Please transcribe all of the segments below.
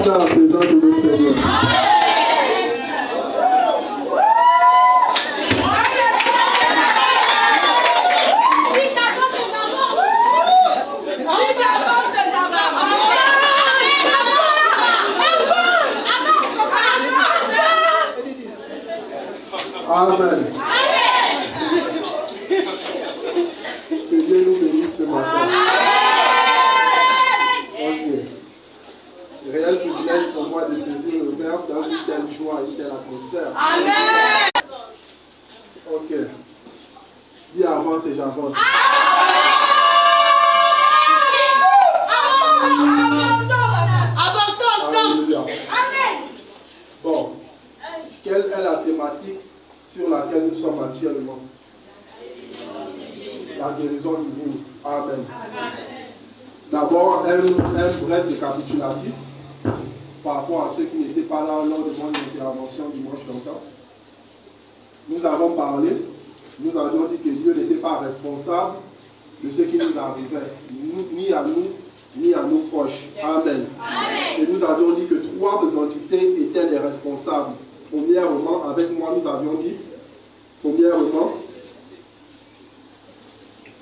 dans la présence de notre Seigneur. Amen. Que Dieu nous bénisse ce matin. Ok. Réel privilège pour moi de saisir le Verbe dans une telle joie, une telle atmosphère. Amen. Ok. Dis avance et j'avance. Alléluia. Bon. Quelle est la thématique sur laquelle nous sommes actuellement? La guérison divine. Amen. D'abord, un bref récapitulatif par rapport à ceux qui n'étaient pas là lors de mon intervention dimanche longtemps. Nous avons parlé, nous avions dit que Dieu n'était pas responsable de ce qui nous arrivait, ni à nous, ni à nos proches. Amen. Et nous avions dit que trois entités étaient les responsables. Premièrement, avec moi, nous avions dit,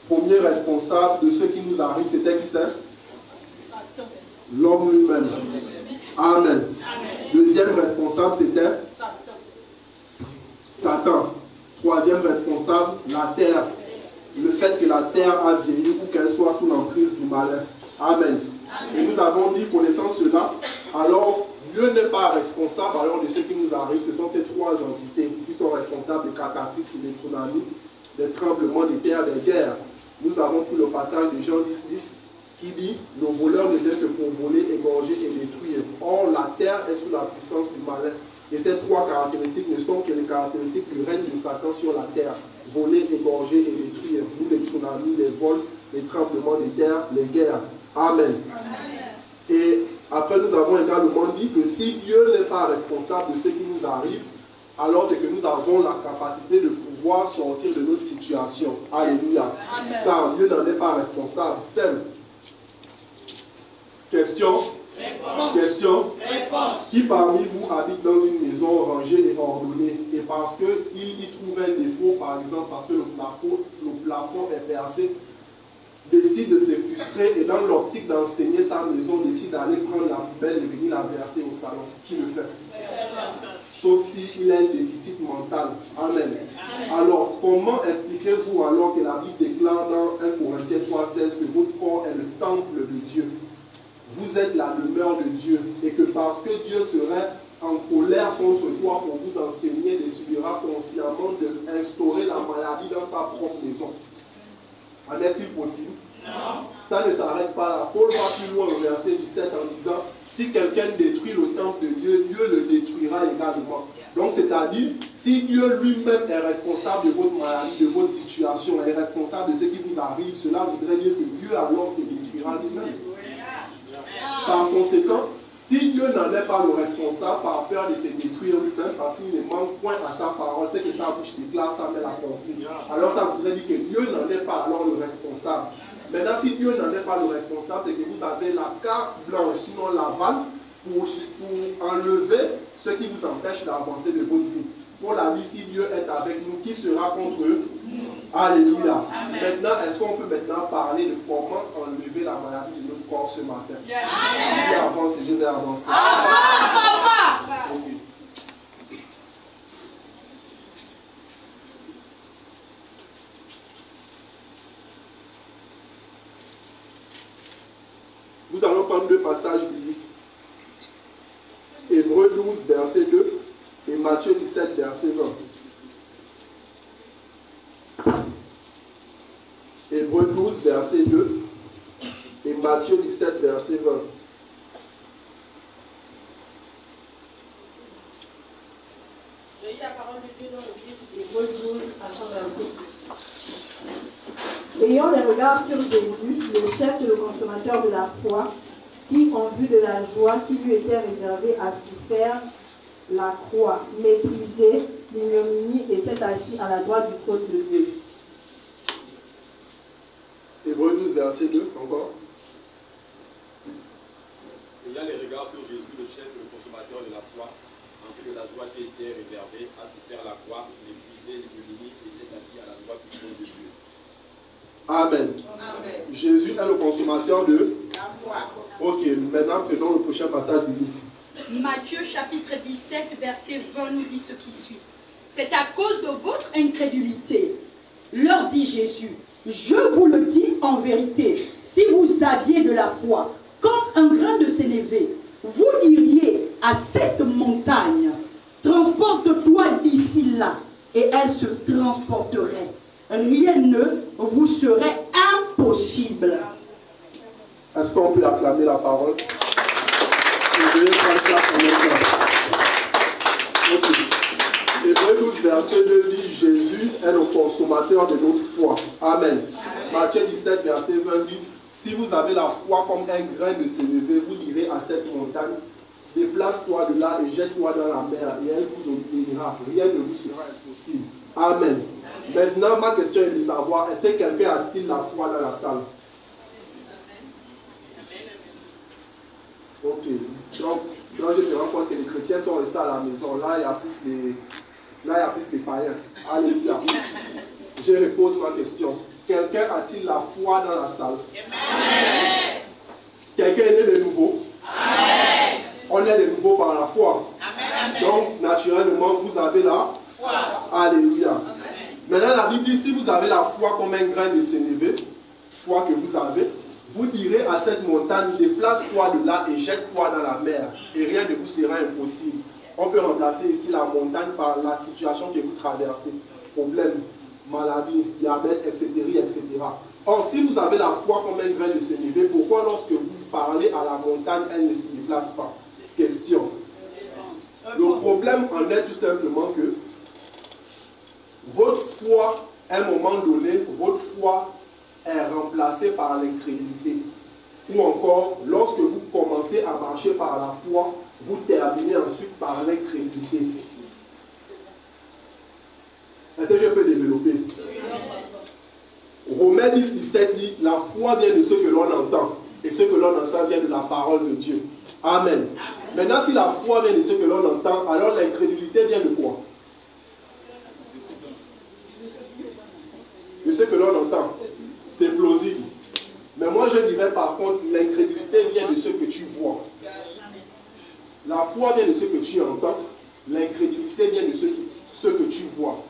premier responsable de ce qui nous arrive, c'était qui c'est? L'homme lui-même. Amen. Deuxième responsable, c'était Satan. Troisième responsable, la terre. Le fait que la terre a vieilli ou qu'elle soit sous l'emprise du malin. Amen. Et nous avons dit, connaissant cela, alors Dieu n'est pas responsable alors de ce qui nous arrive. Ce sont ces trois entités qui sont responsables des cataclysmes, des tsunamis, des tremblements de terre, des guerres. Nous avons pris le passage de Jean 10 qui dit « Nos voleurs ne viennent que pour voler, égorger et détruire. Or, la terre est sous la puissance du malin. » Et ces trois caractéristiques ne sont que les caractéristiques du règne de Satan sur la terre. Voler, égorger et détruire. Nous, les tsunamis, les vols, les tremblements de terre, les guerres. Amen. Et après, nous avons également dit que si Dieu n'est pas responsable de ce qui nous arrive, alors c'est que nous avons la capacité de pouvoir sortir de notre situation. Alléluia. Car Dieu n'en est pas responsable. Seul. Question. Question. Qui parmi vous habite dans une maison rangée et ordonnée et parce qu'il y trouve un défaut, par exemple parce que le plafond est percé, décide de se frustrer et dans l'optique d'enseigner sa maison, décide d'aller prendre la poubelle et venir la verser au salon? Qui le fait? Sauf s'il a un déficit mental. Amen. Alors, comment expliquez-vous alors que la Bible déclare dans 1 Corinthiens 3,16 que votre corps est le temple de Dieu? Vous êtes la demeure de Dieu et que parce que Dieu serait en colère contre toi pour vous enseigner, décidera consciemment d'instaurer la maladie dans sa propre maison. En est-il possible? Non. Ça ne s'arrête pas là. Paul va plus loin au verset 17 en disant si quelqu'un détruit le temple de Dieu, Dieu le détruira également. Donc c'est-à-dire, si Dieu lui-même est responsable de votre maladie, de votre situation, est responsable de ce qui vous arrive, cela voudrait dire que Dieu alors se détruira lui-même. Par conséquent, si Dieu n'en est pas le responsable par peur de se détruire lui-même, parce qu'il ne manque point à sa parole, c'est que sa bouche déclare, ça met la conclut. Alors ça voudrait dire que Dieu n'en est pas alors le responsable. Maintenant, si Dieu n'en est pas le responsable, c'est que vous avez la carte blanche, sinon l'aval, pour enlever ce qui vous empêche d'avancer de votre vie. Pour la vie, si Dieu est avec nous, qui sera contre eux? Alléluia. Maintenant, est-ce qu'on peut maintenant parler de comment enlever la maladie de notre corps ce matin? Je vais avancer, je vais avancer. Okay. Nous allons prendre deux passages bibliques. Hébreux 12, verset 2 et Matthieu 17, verset 20. Hébreux 12, verset 2 et Matthieu 17, verset 20. Je lis la parole de Dieu dans le livre d'Hébreux 12 à son verset. Ayant les regards sur Jésus, le chef et le consommateur de la foi, qui, en vue de la joie qui lui était réservée, a souffert la croix, méprisé l'ignominie et s'est assis à la droite du trône de Dieu. Hébreux 12, verset 2, encore. Ayant les regards sur Jésus, le chef et le consommateur de la foi, rempli de la joie qui était réservée, a pu faire la croix, mépriser l'ignominie et s'est assis à la droite du trône de Dieu. Amen. Amen. Jésus est le consommateur de La foi. Ok, maintenant prenons le prochain passage biblique. Matthieu chapitre 17, verset 20 nous dit ce qui suit. C'est à cause de votre incrédulité, leur dit Jésus, je vous le dis en vérité, si vous aviez de la foi, comme un grain de sénévé, vous diriez à cette montagne, transporte-toi d'ici là, et elle se transporterait. Rien ne vous serait impossible. Est-ce qu'on peut acclamer la parole? Vous devez prendre place en même temps. Ok. Hébreux 12, verset 2 dit Jésus est le consommateur de notre foi. Amen. Matthieu 17, verset 20 dit si vous avez la foi comme un grain de sénévé, vous direz à cette montagne déplace-toi de là et jette-toi dans la mer, et elle vous obéira. Rien ne vous sera impossible. Amen. Maintenant, ma question est de savoir est-ce que quelqu'un a-t-il la foi dans la salle? Ok. Donc je me rends compte que les chrétiens sont restés à la maison. Là, il y a plus les païens. Alléluia. Je repose ma question. Quelqu'un a-t-il la foi dans la salle? Amen. Quelqu'un est né de nouveau? Amen. On est de nouveau par la foi. Amen. Donc, naturellement, vous avez la foi. Alléluia. Amen. Maintenant, la Bible dit si vous avez la foi comme un grain de sénévé, foi que vous avez, vous direz à cette montagne, déplace-toi de là et jette-toi dans la mer, et rien ne vous sera impossible. On peut remplacer ici la montagne par la situation que vous traversez. Problème, maladie, diabète, etc., etc. Or, si vous avez la foi comme un grain de sénévé, pourquoi lorsque vous parlez à la montagne, elle ne se déplace pas? Question. Le problème en est tout simplement que votre foi, à un moment donné, votre foi est remplacée par l'incrédulité. Ou encore, lorsque vous commencez à marcher par la foi, vous terminez ensuite par l'incrédulité. Est-ce que je peux développer? Romains 10, 17 dit, la foi vient de ce que l'on entend. Et ce que l'on entend vient de la parole de Dieu. Amen. Maintenant, si la foi vient de ce que l'on entend, alors l'incrédulité vient de quoi? De ce que l'on entend. C'est plausible. Mais moi, je dirais par contre, l'incrédulité vient de ce que tu vois. La foi vient de ce que tu entends. L'incrédulité vient de ce que tu vois.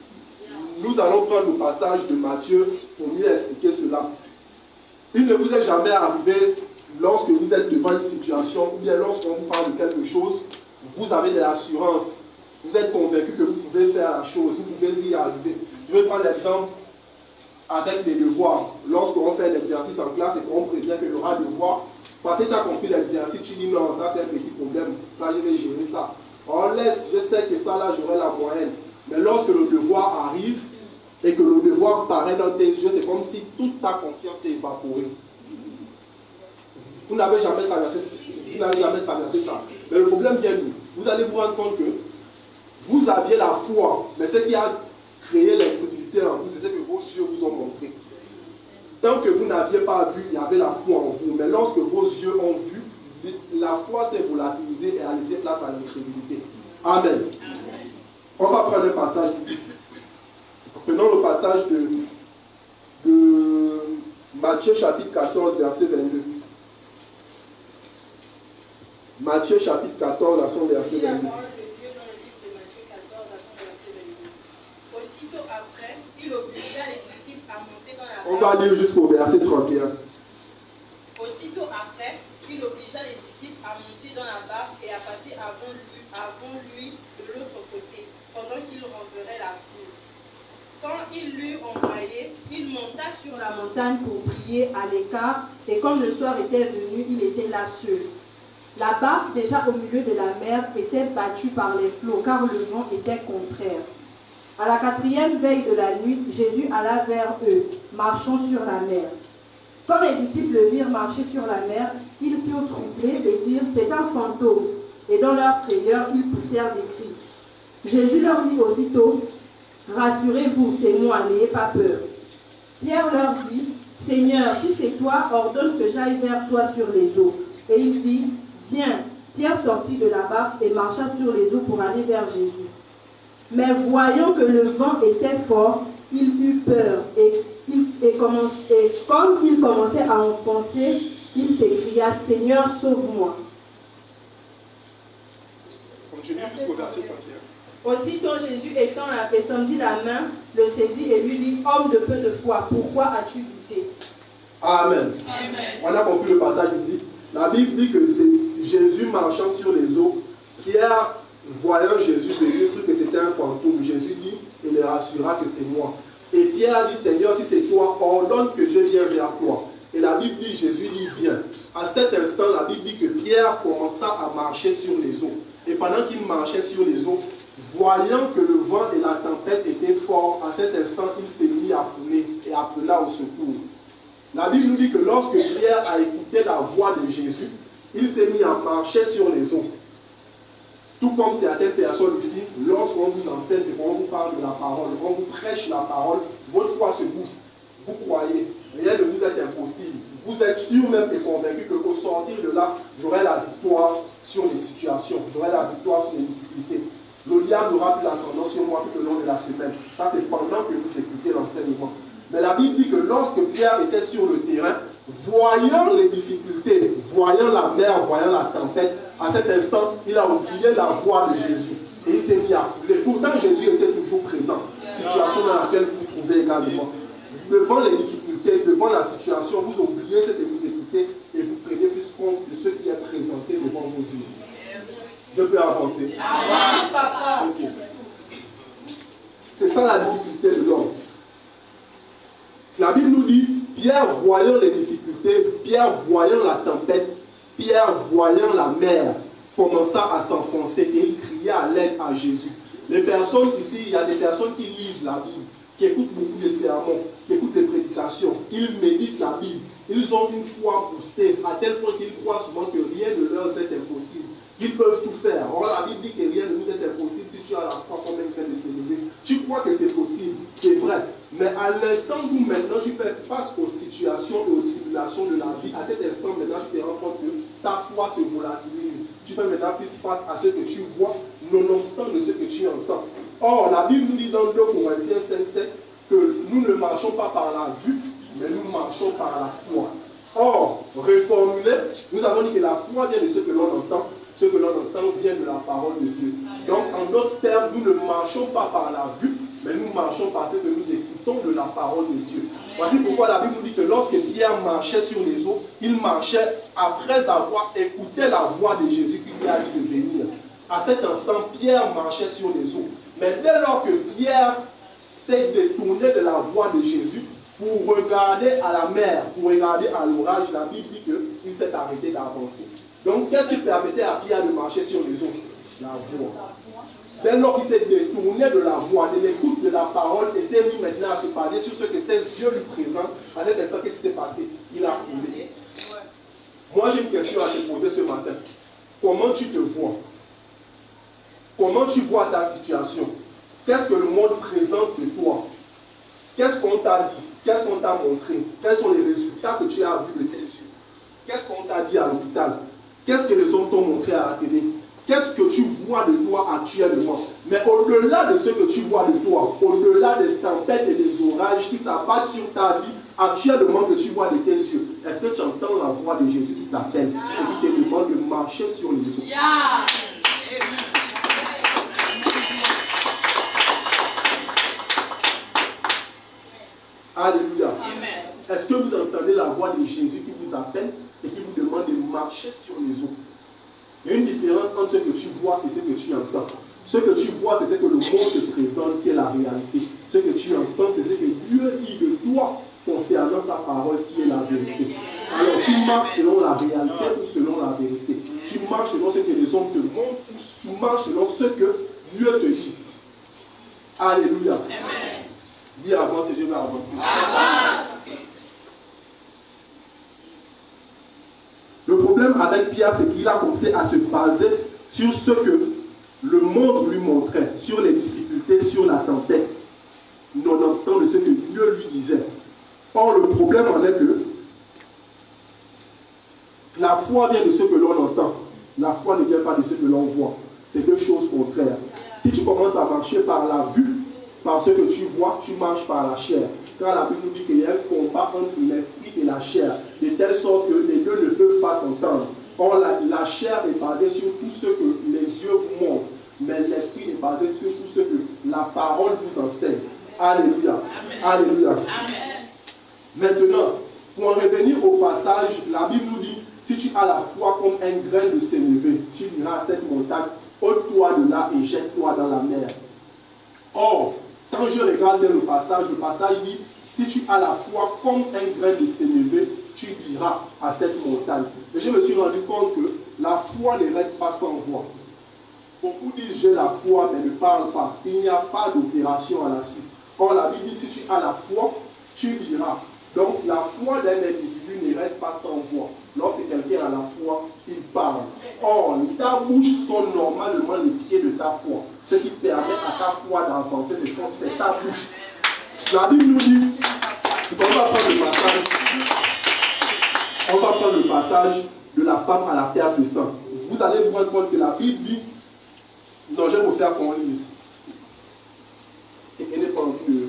Nous allons prendre le passage de Matthieu pour mieux expliquer cela. Il ne vous est jamais arrivé, lorsque vous êtes devant une situation, ou bien lorsqu'on vous parle de quelque chose, vous avez de l'assurance. Vous êtes convaincu que vous pouvez faire la chose, vous pouvez y arriver. Je vais prendre l'exemple avec les devoirs. Lorsqu'on fait un exercice en classe et qu'on prévient qu'il y aura devoir, parce que tu as compris l'exercice, tu dis non, ça c'est un petit problème, ça je vais gérer ça. On laisse, je sais que ça là j'aurai la moyenne. Mais lorsque le devoir arrive et que le devoir paraît dans tes yeux, c'est comme si toute ta confiance s'est évaporée. Vous n'avez jamais traversé ça. Mais le problème vient d'où? Vous allez vous rendre compte que vous aviez la foi, mais ce qui a créé l'incrédulité en vous, c'est ce que vos yeux vous ont montré. Tant que vous n'aviez pas vu, il y avait la foi en vous. Mais lorsque vos yeux ont vu, la foi s'est volatilisée et a laissé place à l'incrédulité. Amen. On va prendre un passage. Prenons le passage de Matthieu chapitre 14, verset 22. Matthieu chapitre 14, à son verset 22. Aussitôt après, il obligea les disciples à monter dans la barque. On va lire jusqu'au verset 31. Aussitôt après, il obligea les disciples à monter dans la barque et à passer avant lui de l'autre côté, pendant qu'il renverrait la foule. Quand il l'eut embrayé, il monta sur la montagne Pour prier à l'écart, et quand le soir était venu, il était là seul. La barque, déjà au milieu de la mer, était battue par les flots, car le vent était contraire. À la 4e veille de la nuit, Jésus alla vers eux, marchant sur la mer. Quand les disciples le virent marcher sur la mer, ils furent troublés et dirent « C'est un fantôme ». Et dans leur frayeur, ils poussèrent des cris. Jésus leur dit aussitôt « Rassurez-vous, c'est moi, n'ayez pas peur ». Pierre leur dit « Seigneur, si c'est toi, ordonne que j'aille vers toi sur les eaux. » Et il dit « Viens. Pierre sortit de la barque et marcha sur les eaux pour aller vers Jésus. Mais voyant que le vent était fort, il eut peur et comme il commençait à enfoncer, il s'écria, Seigneur, sauve-moi. Continue jusqu'au verset 31. Aussitôt Jésus étendit la main, le saisit et lui dit, homme de peu de foi, pourquoi as-tu douté? Amen. On a compris le passage biblique. La Bible dit que c'est Jésus marchant sur les eaux. Pierre, voyant Jésus venir, cru que c'était un fantôme. Jésus dit, il le rassura que c'est moi. Et Pierre dit, Seigneur, si c'est toi, ordonne que je vienne vers toi. Et la Bible dit, Jésus dit, viens. À cet instant, la Bible dit que Pierre commença à marcher sur les eaux. Et pendant qu'il marchait sur les eaux, voyant que le vent et la tempête étaient forts, à cet instant, il s'est mis à couler et appela au secours. La Bible nous dit que lorsque Pierre a écouté la voix de Jésus, il s'est mis à marcher sur les eaux. Tout comme certaines personnes ici, lorsqu'on vous enseigne et qu'on vous parle de la parole, on vous prêche la parole, votre foi se booste. Vous croyez, rien ne vous est impossible. Vous êtes sûr même et convaincu qu'au sortir de là, j'aurai la victoire sur les situations, j'aurai la victoire sur les difficultés. Le diable n'aura plus l'ascendant sur moi tout au long de la semaine. Ça, c'est pendant que vous écoutez l'enseignement. Mais la Bible dit que lorsque Pierre était sur le terrain, voyant les difficultés, voyant la mer, voyant la tempête, à cet instant, il a oublié la voix de Jésus. Et il s'est mis à couler. Pourtant, Jésus était toujours présent. Situation dans laquelle vous vous trouvez également. Devant les difficultés, devant la situation, vous oubliez ce que vous écoutez et vous prenez plus compte de ce qui est présenté devant vos yeux. Je peux avancer. Okay. C'est ça la difficulté de l'homme. La Bible nous dit, Pierre voyant les difficultés, Pierre voyant la tempête, Pierre voyant la mer, commença à s'enfoncer et il cria à l'aide à Jésus. Les personnes ici, il y a des personnes qui lisent la Bible, qui écoutent beaucoup de sermons, qui écoutent les prédications, ils méditent la Bible, ils ont une foi boostée à tel point qu'ils croient souvent que rien ne leur est impossible. Ils peuvent tout faire. Or, la Bible dit que rien ne nous est impossible si tu as la foi comme elle vient de s'élever. Tu crois que c'est possible, c'est vrai. Mais à l'instant où maintenant tu fais face aux situations et aux tribulations de la vie, à cet instant maintenant tu te rends compte que ta foi te volatilise. Tu fais maintenant plus face à ce que tu vois, nonobstant de ce que tu entends. Or, la Bible nous dit dans 2 Corinthiens 5:7 que nous ne marchons pas par la vue, mais nous marchons par la foi. Or, reformulé, nous avons dit que la foi vient de ce que l'on entend. Ce que l'on entend vient de la parole de Dieu. Donc, en d'autres termes, nous ne marchons pas par la vue, mais nous marchons parce que nous écoutons de la parole de Dieu. Voici pourquoi la Bible nous dit que lorsque Pierre marchait sur les eaux, il marchait après avoir écouté la voix de Jésus qui lui a dit de venir. À cet instant, Pierre marchait sur les eaux. Mais dès lors que Pierre s'est détourné de la voix de Jésus pour regarder à la mer, pour regarder à l'orage, la Bible dit qu'il s'est arrêté d'avancer. Donc, qu'est-ce qui permettait à Pierre de marcher sur les eaux? La voix. Dès lors qu'il s'est détourné de la voix, de l'écoute de la parole, et s'est mis maintenant à se parler sur ce que ses yeux lui présentent, à cet instant, qu'est-ce qui s'est passé? Il a coulé. Moi, j'ai une question à te poser ce matin. Comment tu te vois? Comment tu vois ta situation? Qu'est-ce que le monde présente de toi? Qu'est-ce qu'on t'a dit? Qu'est-ce qu'on t'a montré? Quels sont les résultats que tu as vus de tes yeux? Qu'est-ce qu'on t'a dit à l'hôpital? Qu'est-ce que les hommes t'ont montré à la télé? Qu'est-ce que tu vois de toi actuellement? Mais au-delà de ce que tu vois de toi, au-delà des tempêtes et des orages qui s'abattent sur ta vie, actuellement que tu vois de tes yeux, est-ce que tu entends la voix de Jésus qui t'appelle et qui te demande de marcher sur les eaux? Alléluia. Est-ce que vous entendez la voix de Jésus qui vous appelle et qui vous demande de marcher sur les eaux? Il y a une différence entre ce que tu vois et ce que tu entends. Ce que tu vois, c'est ce que le monde te présente, qui est la réalité. Ce que tu entends, c'est ce que Dieu dit de toi concernant sa parole, qui est la vérité. Alors, tu marches selon la réalité ou selon la vérité. Tu marches selon ce que les hommes te montrent ou tu marches selon ce que Dieu te dit. Alléluia. Amen. Dis avance et je vais avancer. Le problème avec Pierre, c'est qu'il a commencé à se baser sur ce que le monde lui montrait, sur les difficultés, sur la tempête, nonobstant de ce que Dieu lui disait. Or, le problème en est que la foi vient de ce que l'on entend. La foi ne vient pas de ce que l'on voit. C'est deux choses contraires. Si tu commences à marcher par la vue, par ce que tu vois, tu marches par la chair. Car la Bible nous dit qu'il y a un combat entre l'esprit et la chair, de telle sorte que les deux ne peuvent pas s'entendre. Or, la chair est basée sur tout ce que les yeux vous montrent, mais l'esprit est basé sur tout ce que la parole vous enseigne. Alléluia. Amen. Alléluia. Amen. Maintenant, pour en revenir au passage, la Bible nous dit, si tu as la foi comme un grain de sénévé, tu diras à cette montagne, ôte-toi de là et jette-toi dans la mer. Or, quand je regarde le passage dit, si tu as la foi comme un grain de sénévé, tu diras à cette montagne. Et je me suis rendu compte que la foi ne reste pas sans voix. Beaucoup disent j'ai la foi mais ne parlent pas. Il n'y a pas d'opération à la suite. Or, la Bible dit, si tu as la foi, tu diras. Donc, la foi d'un individu ne reste pas sans voix. Lorsque quelqu'un a la foi, il parle. Or, ta bouche sonne normalement les pieds de ta foi. Ce qui permet à ta foi d'avancer, c'est ta bouche. La Bible nous dit, on va prendre le passage de la femme à la perte de sang. Vous allez vous rendre compte que la Bible dit, non, je vais vous faire qu'on lise. Et qu'elle n'est pas en plus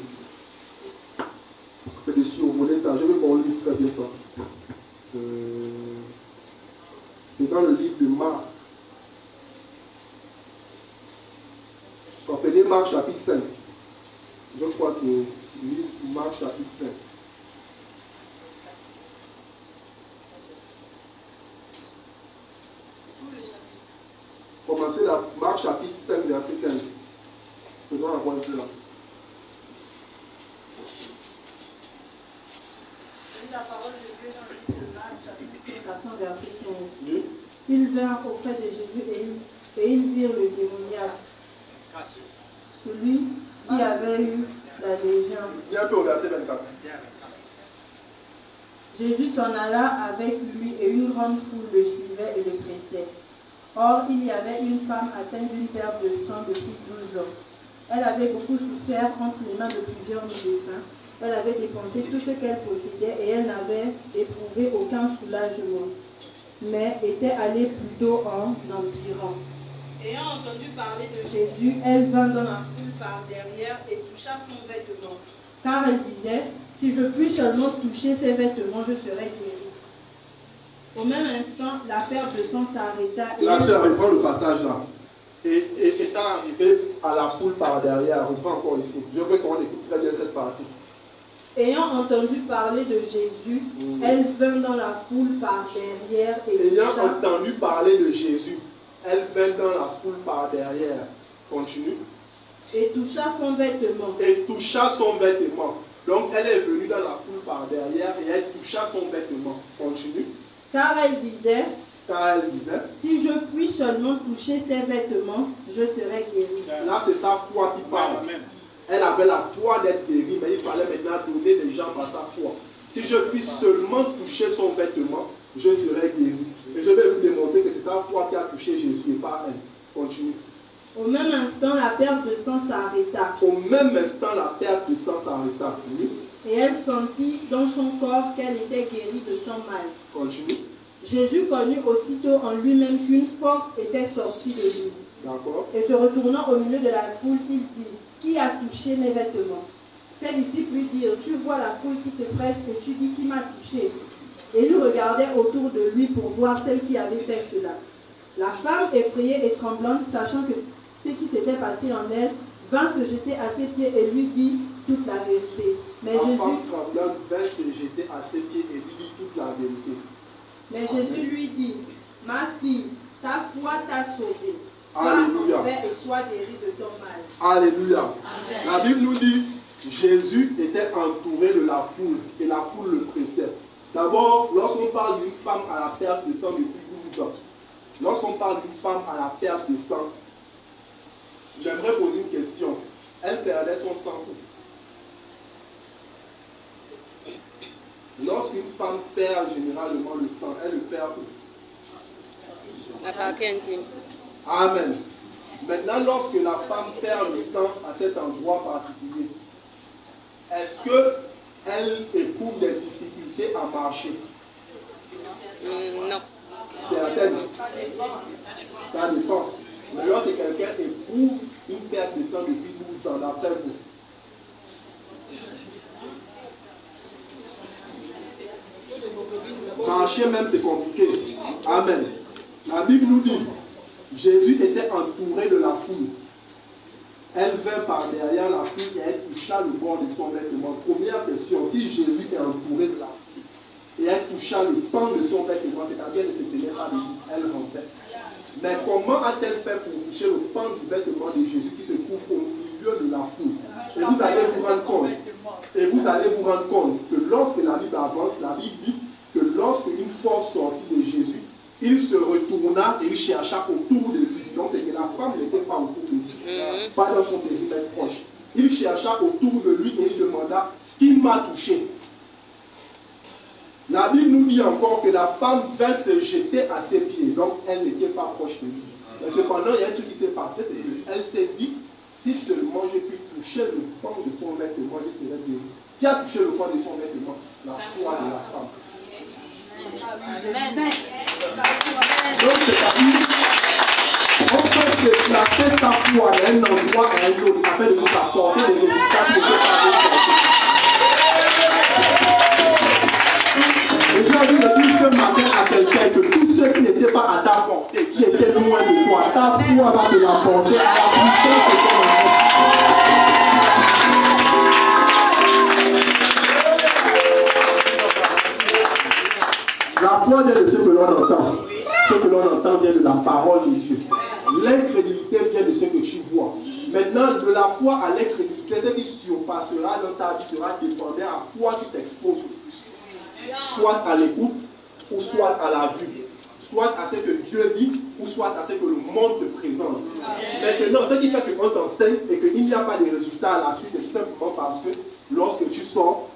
de survoler ça. Je veux qu'on lise très bien ça. C'est dans le livre de Marc. Appelez Marc chapitre 5. Je crois que c'est le livre de Marc chapitre 5. Commencez la Marc chapitre 5, verset 15. Faisons la pointe là. La parole de Dieu dans le livre de Marc, chapitre 5, verset 15. Oui. Ils vinrent auprès de Jésus et ils virent le démoniaque, celui qui avait eu la légion. Bientôt au verset 24. Jésus s'en alla avec lui et une grande foule le suivait et le pressait. Or, il y avait une femme atteinte d'une perte de sang depuis 12 ans. Elle avait beaucoup souffert entre les mains de plusieurs médecins. Elle avait dépensé tout ce qu'elle possédait et elle n'avait éprouvé aucun soulagement, mais était allée plutôt en empirant. Ayant entendu parler de Jésus, elle vint dans la foule par derrière et toucha son vêtement. Car elle disait, si je puis seulement toucher ses vêtements, je serai guérie. Au même instant, la perte de sang s'arrêta. La sœur, reprend le passage là. Et étant arrivé à la foule par derrière, reprend encore ici. Je veux qu'on écoute très bien cette partie. Ayant entendu parler de Jésus, elle vint dans la foule par derrière et ayant entendu parler de Jésus, elle vint dans la foule par derrière. Continue. Et toucha son vêtement. Et toucha son vêtement. Donc elle est venue dans la foule par derrière et elle toucha son vêtement. Continue. Car elle disait, si je puis seulement toucher ses vêtements, je serai guérie. Là, c'est sa foi qui parle. Elle avait la foi d'être guérie, mais il fallait maintenant donner les gens à sa foi. Si je puis seulement toucher son vêtement, je serai guéri. Et je vais vous démontrer que c'est sa foi qui a touché Jésus et pas elle. Continue. Au même instant, la perte de sang s'arrêta. Au même instant, la perte de sang s'arrêta. Et elle sentit dans son corps qu'elle était guérie de son mal. Continue. Jésus connut aussitôt en lui-même qu'une force était sortie de lui. D'accord. Et se retournant au milieu de la foule, il dit, qui a touché mes vêtements? Ses disciples lui dirent, tu vois la foule qui te presse et tu dis qui m'a touché. Et il regardait autour de lui pour voir celle qui avait fait cela. La femme, effrayée et tremblante, sachant que ce qui s'était passé en elle, vint se jeter à ses pieds et lui dit toute la vérité. Mais la Jésus, femme tremblante vint se jeter à ses pieds et lui dit toute la vérité. Mais Jésus lui dit, ma fille, ta foi t'a sauvée. Alléluia. Et sois guérie de ton mal. Alléluia. Amen. La Bible nous dit, Jésus était entouré de la foule et la foule le pressait. D'abord, lorsqu'on parle d'une femme à la perte de sang depuis 12 ans, lorsqu'on parle d'une femme à la perte de sang, j'aimerais poser une question. Elle perdait son sang où? Lorsqu'une femme perd généralement le sang, elle le perd où? La partie intime. Amen. Maintenant, lorsque la femme perd le sang à cet endroit particulier, est-ce qu'elle éprouve des difficultés à marcher? Non. certaine. Ça dépend. Mais lorsque quelqu'un éprouve une perte de sang depuis 12 ans, d'après vous, marcher même c'est compliqué. Amen. La Bible nous dit, Jésus était entouré de la foule. Elle vint par derrière la foule et elle toucha le bord de son vêtement. Première question, si Jésus est entouré de la foule et elle toucha le pan de son vêtement, c'est-à-dire qu'elle ne se tenait pas debout, elle rampait. Mais comment a-t-elle fait pour toucher le pan du vêtement de Jésus qui se trouve au milieu de la foule? Et vous allez vous rendre compte, que lorsque la Bible avance, la Bible dit que lorsque une force sortit de Jésus, il se retourna et il chercha autour de lui. Donc c'est que la femme n'était pas autour de lui, pas dans son périmètre proche. Il chercha autour de lui et il demanda, qui m'a touché? La Bible nous dit encore que la femme vint se jeter à ses pieds, donc elle n'était pas proche de lui. Mais cependant, il y a un truc qui s'est passé, c'est qu'elle s'est dit, si seulement je puis toucher le pan de son vêtement, je serai guéri. Qui a touché le pan de son vêtement? La foi de la femme. Amen. Donc c'est-à-dire, on peut déplacer sa foi d'un endroit à un autre afin de nous apporter des résultats qui ne peuvent pas être. Et j'ai envie de dire ce matin à quelqu'un que tous ceux qui n'étaient pas à ta portée, qui étaient loin de toi, ta foi va te l'apporter à la puissance de ton amour. La foi vient de ce que l'on entend. Ce que l'on entend vient de la parole de Dieu. L'incrédulité vient de ce que tu vois. Maintenant, de la foi à l'incrédulité, ce qui surpassera dans ta vie sera dépendant à quoi tu t'exposes le plus. Soit à l'écoute, ou soit à la vue. Soit à ce que Dieu dit, ou soit à ce que le monde te présente. Maintenant, ce qui fait qu'on t'enseigne et qu'il n'y a pas de résultats à la suite, c'est tout simplement parce que lorsque tu sors,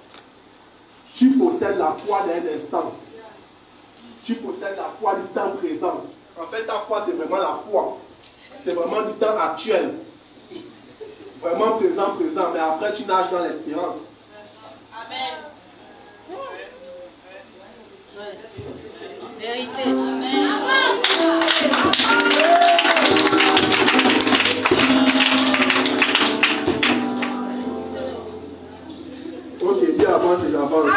tu possèdes la foi d'un instant. Tu possèdes la foi du temps présent. En fait, ta foi, c'est vraiment la foi. C'est vraiment du temps actuel. Vraiment présent, mais après, tu nages dans l'espérance. Amen. Vérité. Amen. Ok, dis avance et j'avance.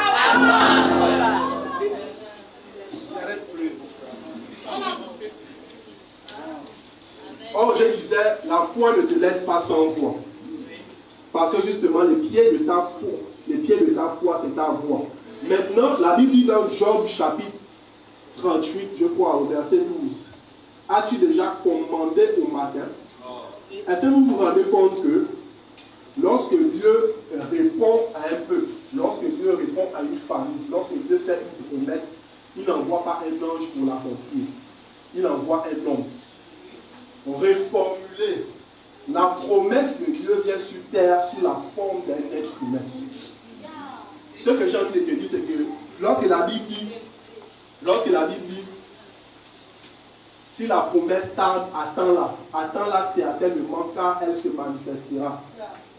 Or, je disais, la foi ne te laisse pas sans voix. Parce que justement, les pieds de ta foi, c'est ta voix. Maintenant, la Bible dit dans Job chapitre 38, je crois, au verset 12. As-tu déjà commandé au matin? Est-ce que vous vous rendez compte que lorsque Dieu répond à un peuple, lorsque Dieu répond à une famille, lorsque Dieu fait une promesse, il n'envoie pas un ange pour l'accomplir. Il envoie un homme. Reformuler, la promesse de Dieu vient sur terre sous la forme d'un être humain. Ce que j'ai envie de te dire, c'est que lorsque la Bible dit, si la promesse tarde, attends-la certainement car elle se manifestera.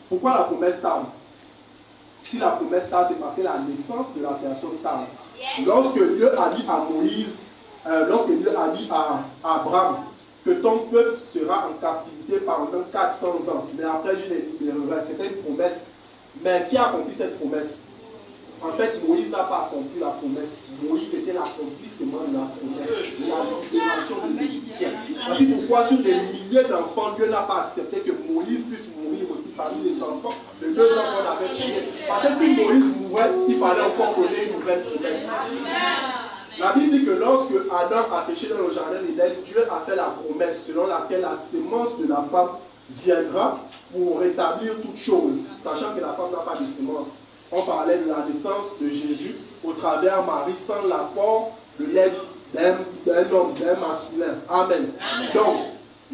Pourquoi la promesse tarde? Si la promesse tarde, c'est parce que la naissance de la personne tarde. Lorsque Dieu a dit à Moïse, lorsque Dieu a dit à Abraham que ton peuple sera en captivité pendant 400 ans, mais après je les libérerai, c'était une promesse. Mais qui a accompli cette promesse? En fait, Moïse n'a pas accompli la promesse. Moïse était l'accomplissement de la promesse, de la libération des Égyptiens. Voici pourquoi sur des milliers d'enfants, Dieu n'a pas accepté que Moïse puisse mourir aussi parmi les enfants de 2 ans qu'on avait tués. Parce que si Moïse mourait, il fallait encore donner une nouvelle promesse. La Bible dit que lorsque Adam a péché dans le jardin d'Éden, Dieu a fait la promesse selon laquelle la sémence de la femme viendra pour rétablir toutes choses, sachant que la femme n'a pas de sémence. On parlait de la naissance de Jésus au travers Marie sans l'apport de l'aide d'un homme, d'un masculin. Amen. Donc,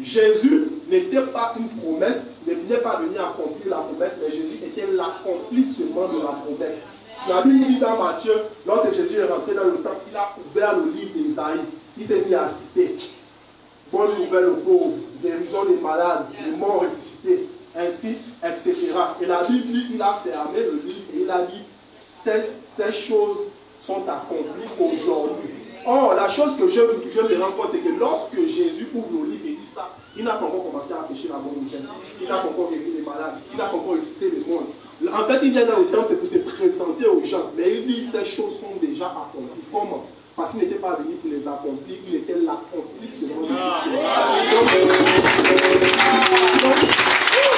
Jésus n'était pas une promesse, ne venait pas venir accomplir la promesse, mais Jésus était l'accomplissement de la promesse. La Bible dit dans Matthieu, lorsque Jésus est rentré dans le temple, il a ouvert le livre d'Ésaïe. Il s'est mis à citer bonne nouvelle aux pauvres, guérison des malades, les morts ressuscités, ainsi, etc. Et la Bible dit qu'il a fermé le livre et il a dit ces choses sont accomplies aujourd'hui. Or, la chose que je me rends compte, c'est que lorsque Jésus ouvre nos livres et dit ça, il n'a pas encore commencé à pécher la bonne nouvelle. Il n'a pas encore guéri les malades. Il n'a pas encore ressuscité les mondes. En fait, il vient dans le temps, c'est pour se présenter aux gens. Mais il dit ces choses sont déjà accomplies. Comment? Parce qu'il n'était pas venu pour les accomplir, il était l'accomplisse de mon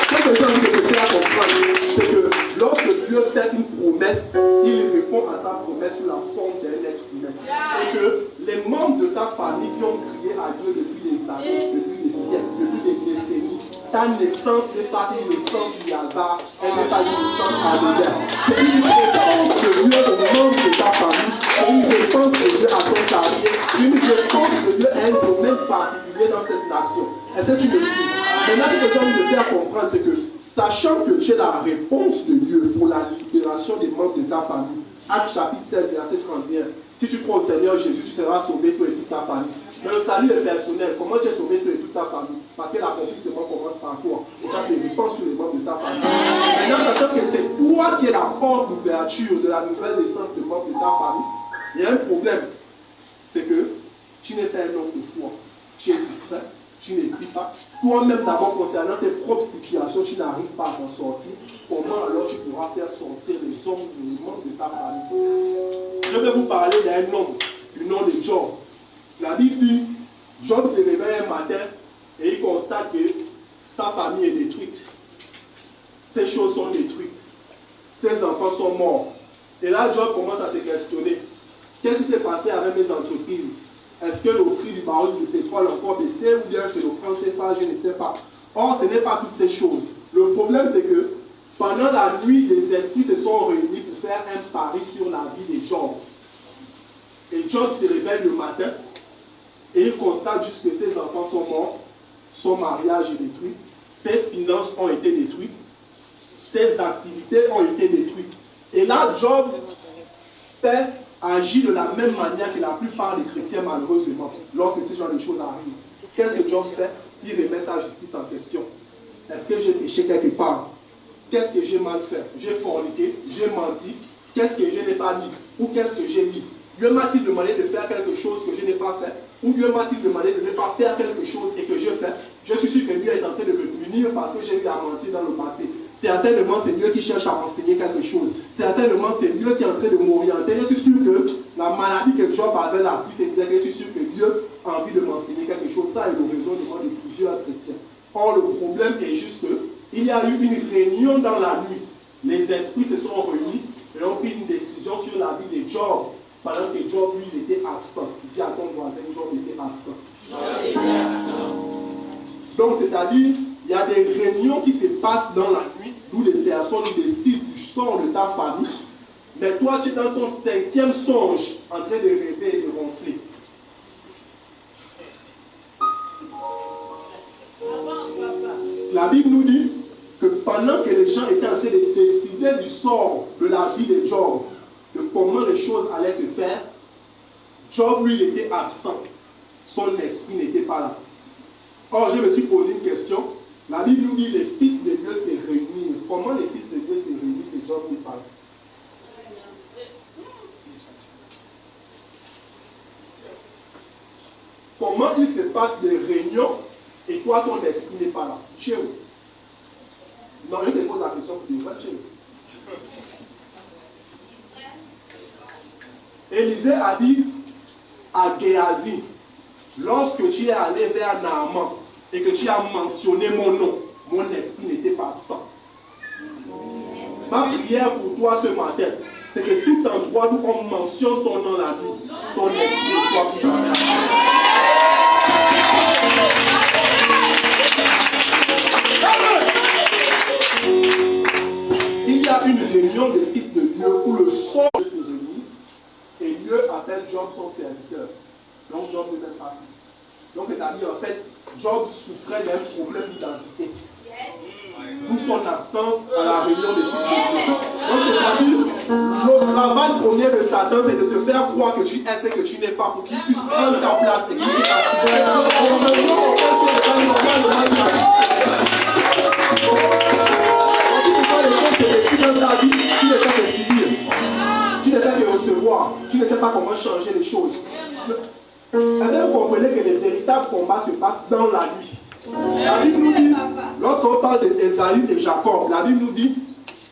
ce que j'ai envie de te faire comprendre, c'est que lorsque Dieu fait une promesse, il répond à sa promesse sous la forme d'un être humain. Et que les membres de ta famille qui ont crié à Dieu depuis des années, depuis des siècles, depuis des décennies, ta naissance n'est pas une naissance du hasard, elle n'est pas une naissance anodine. C'est une réponse de Dieu aux membres de ta famille, c'est une réponse de Dieu à ton carrière, une réponse de Dieu à un domaine particulier dans cette nation. Est-ce que tu me suis? Maintenant, ce que j'ai envie de faire comprendre, c'est que sachant que tu es la réponse de Dieu pour la libération des membres de ta famille, Actes chapitre 16, verset 31, si tu crois au Seigneur Jésus, tu seras sauvé toi et toute ta famille. Mais le salut est personnel. Comment tu es sauvé toi et toute ta famille? Parce que l'accomplissement commence par toi. Et ça, c'est répand sur les membres de ta famille. Maintenant, sachant que c'est toi qui es la porte d'ouverture de la nouvelle naissance des membres de ta famille, il y a un problème. C'est que tu n'es pas un homme de foi. Tu es distrait. Tu n'écris pas. Toi-même, d'abord, concernant tes propres situations, tu n'arrives pas à t'en sortir. Comment alors tu pourras faire sortir les hommes, les membres de ta famille? Je vais vous parler d'un homme, du nom de Job. La Bible dit, Job se réveille un matin et il constate que sa famille est détruite. Ses choses sont détruites. Ses enfants sont morts. Et là, Job commence à se questionner. Qu'est-ce qui s'est passé avec mes entreprises? Est-ce que le prix du baril de pétrole a encore baissé ou bien c'est le franc CFA? Je ne sais pas. Or, ce n'est pas toutes ces choses. Le problème, c'est que pendant la nuit, les esprits se sont réunis pour faire un pari sur la vie de Job. Et Job se réveille le matin et il constate juste que ses enfants sont morts, son mariage est détruit, ses finances ont été détruites, ses activités ont été détruites. Et là, Job agit de la même manière que la plupart des chrétiens, malheureusement, lorsque ce genre de choses arrivent. Qu'est-ce que Job fait? Il remet sa justice en question. Est-ce que j'ai péché quelque part? Qu'est-ce que j'ai mal fait? J'ai forniqué, j'ai menti. Qu'est-ce que je n'ai pas dit? Ou qu'est-ce que j'ai dit? Dieu m'a-t-il demandé de faire quelque chose que je n'ai pas fait? Ou Dieu m'a-t-il demandé de ne pas faire quelque chose et que je fais? Je suis sûr que Dieu est en train de me punir parce que j'ai eu à mentir dans le passé. Certainement, c'est Dieu qui cherche à m'enseigner quelque chose. Certainement, c'est Dieu qui est en train de m'orienter. Je suis sûr que la maladie que Job avait là, c'est que je suis sûr que Dieu a envie de m'enseigner quelque chose. Ça est le raisonnement de plusieurs chrétiens. Or, le problème est juste qu'il y a eu une réunion dans la nuit. Les esprits se sont réunis et ont pris une décision sur la vie de Job. Pendant que Job, lui, il était absent. Il dit à ton voisin, Job était absent. Donc, c'est-à-dire, il y a des réunions qui se passent dans la nuit, où les personnes décident du sort de ta famille. Mais toi, tu es dans ton 5e songe, en train de rêver et de ronfler. La Bible nous dit que pendant que les gens étaient en train de décider du sort de la vie de Job, de comment les choses allaient se faire, Job, lui, il était absent. Son esprit n'était pas là. Or, je me suis posé une question. La Bible nous dit les fils de Dieu se réunissent. Comment les fils de Dieu se réunissent et Job n'est pas là? Comment il se passe des réunions et toi, ton esprit n'est pas là? Chez vous. Non, je te pose la question pour dire, chez vous. Élisée a dit à Géasi, lorsque tu es allé vers Naaman et que tu as mentionné mon nom, mon esprit n'était pas absent. Ma prière pour toi ce matin, c'est que tout endroit où on mentionne ton nom la vie, ton esprit soit absent. Il y a une réunion des fils de Dieu où le sort se réunit et Dieu appelle Job son serviteur. Donc Job n'est même pas fils. Donc c'est-à-dire en fait, Job souffrait d'un problème d'identité. D'où son absence à la réunion des fils de Dieu. Donc c'est-à-dire, le travail premier de Satan, c'est de te faire croire que tu es ce que tu n'es pas pour qu'il puisse prendre ta place et qu'il puisse activer. Tu ne sais que recevoir, tu ne sais pas comment changer les choses. véritable combat se passe dans la nuit. La Bible nous dit, lorsqu'on parle d'Ésaü et Jacob, la Bible nous dit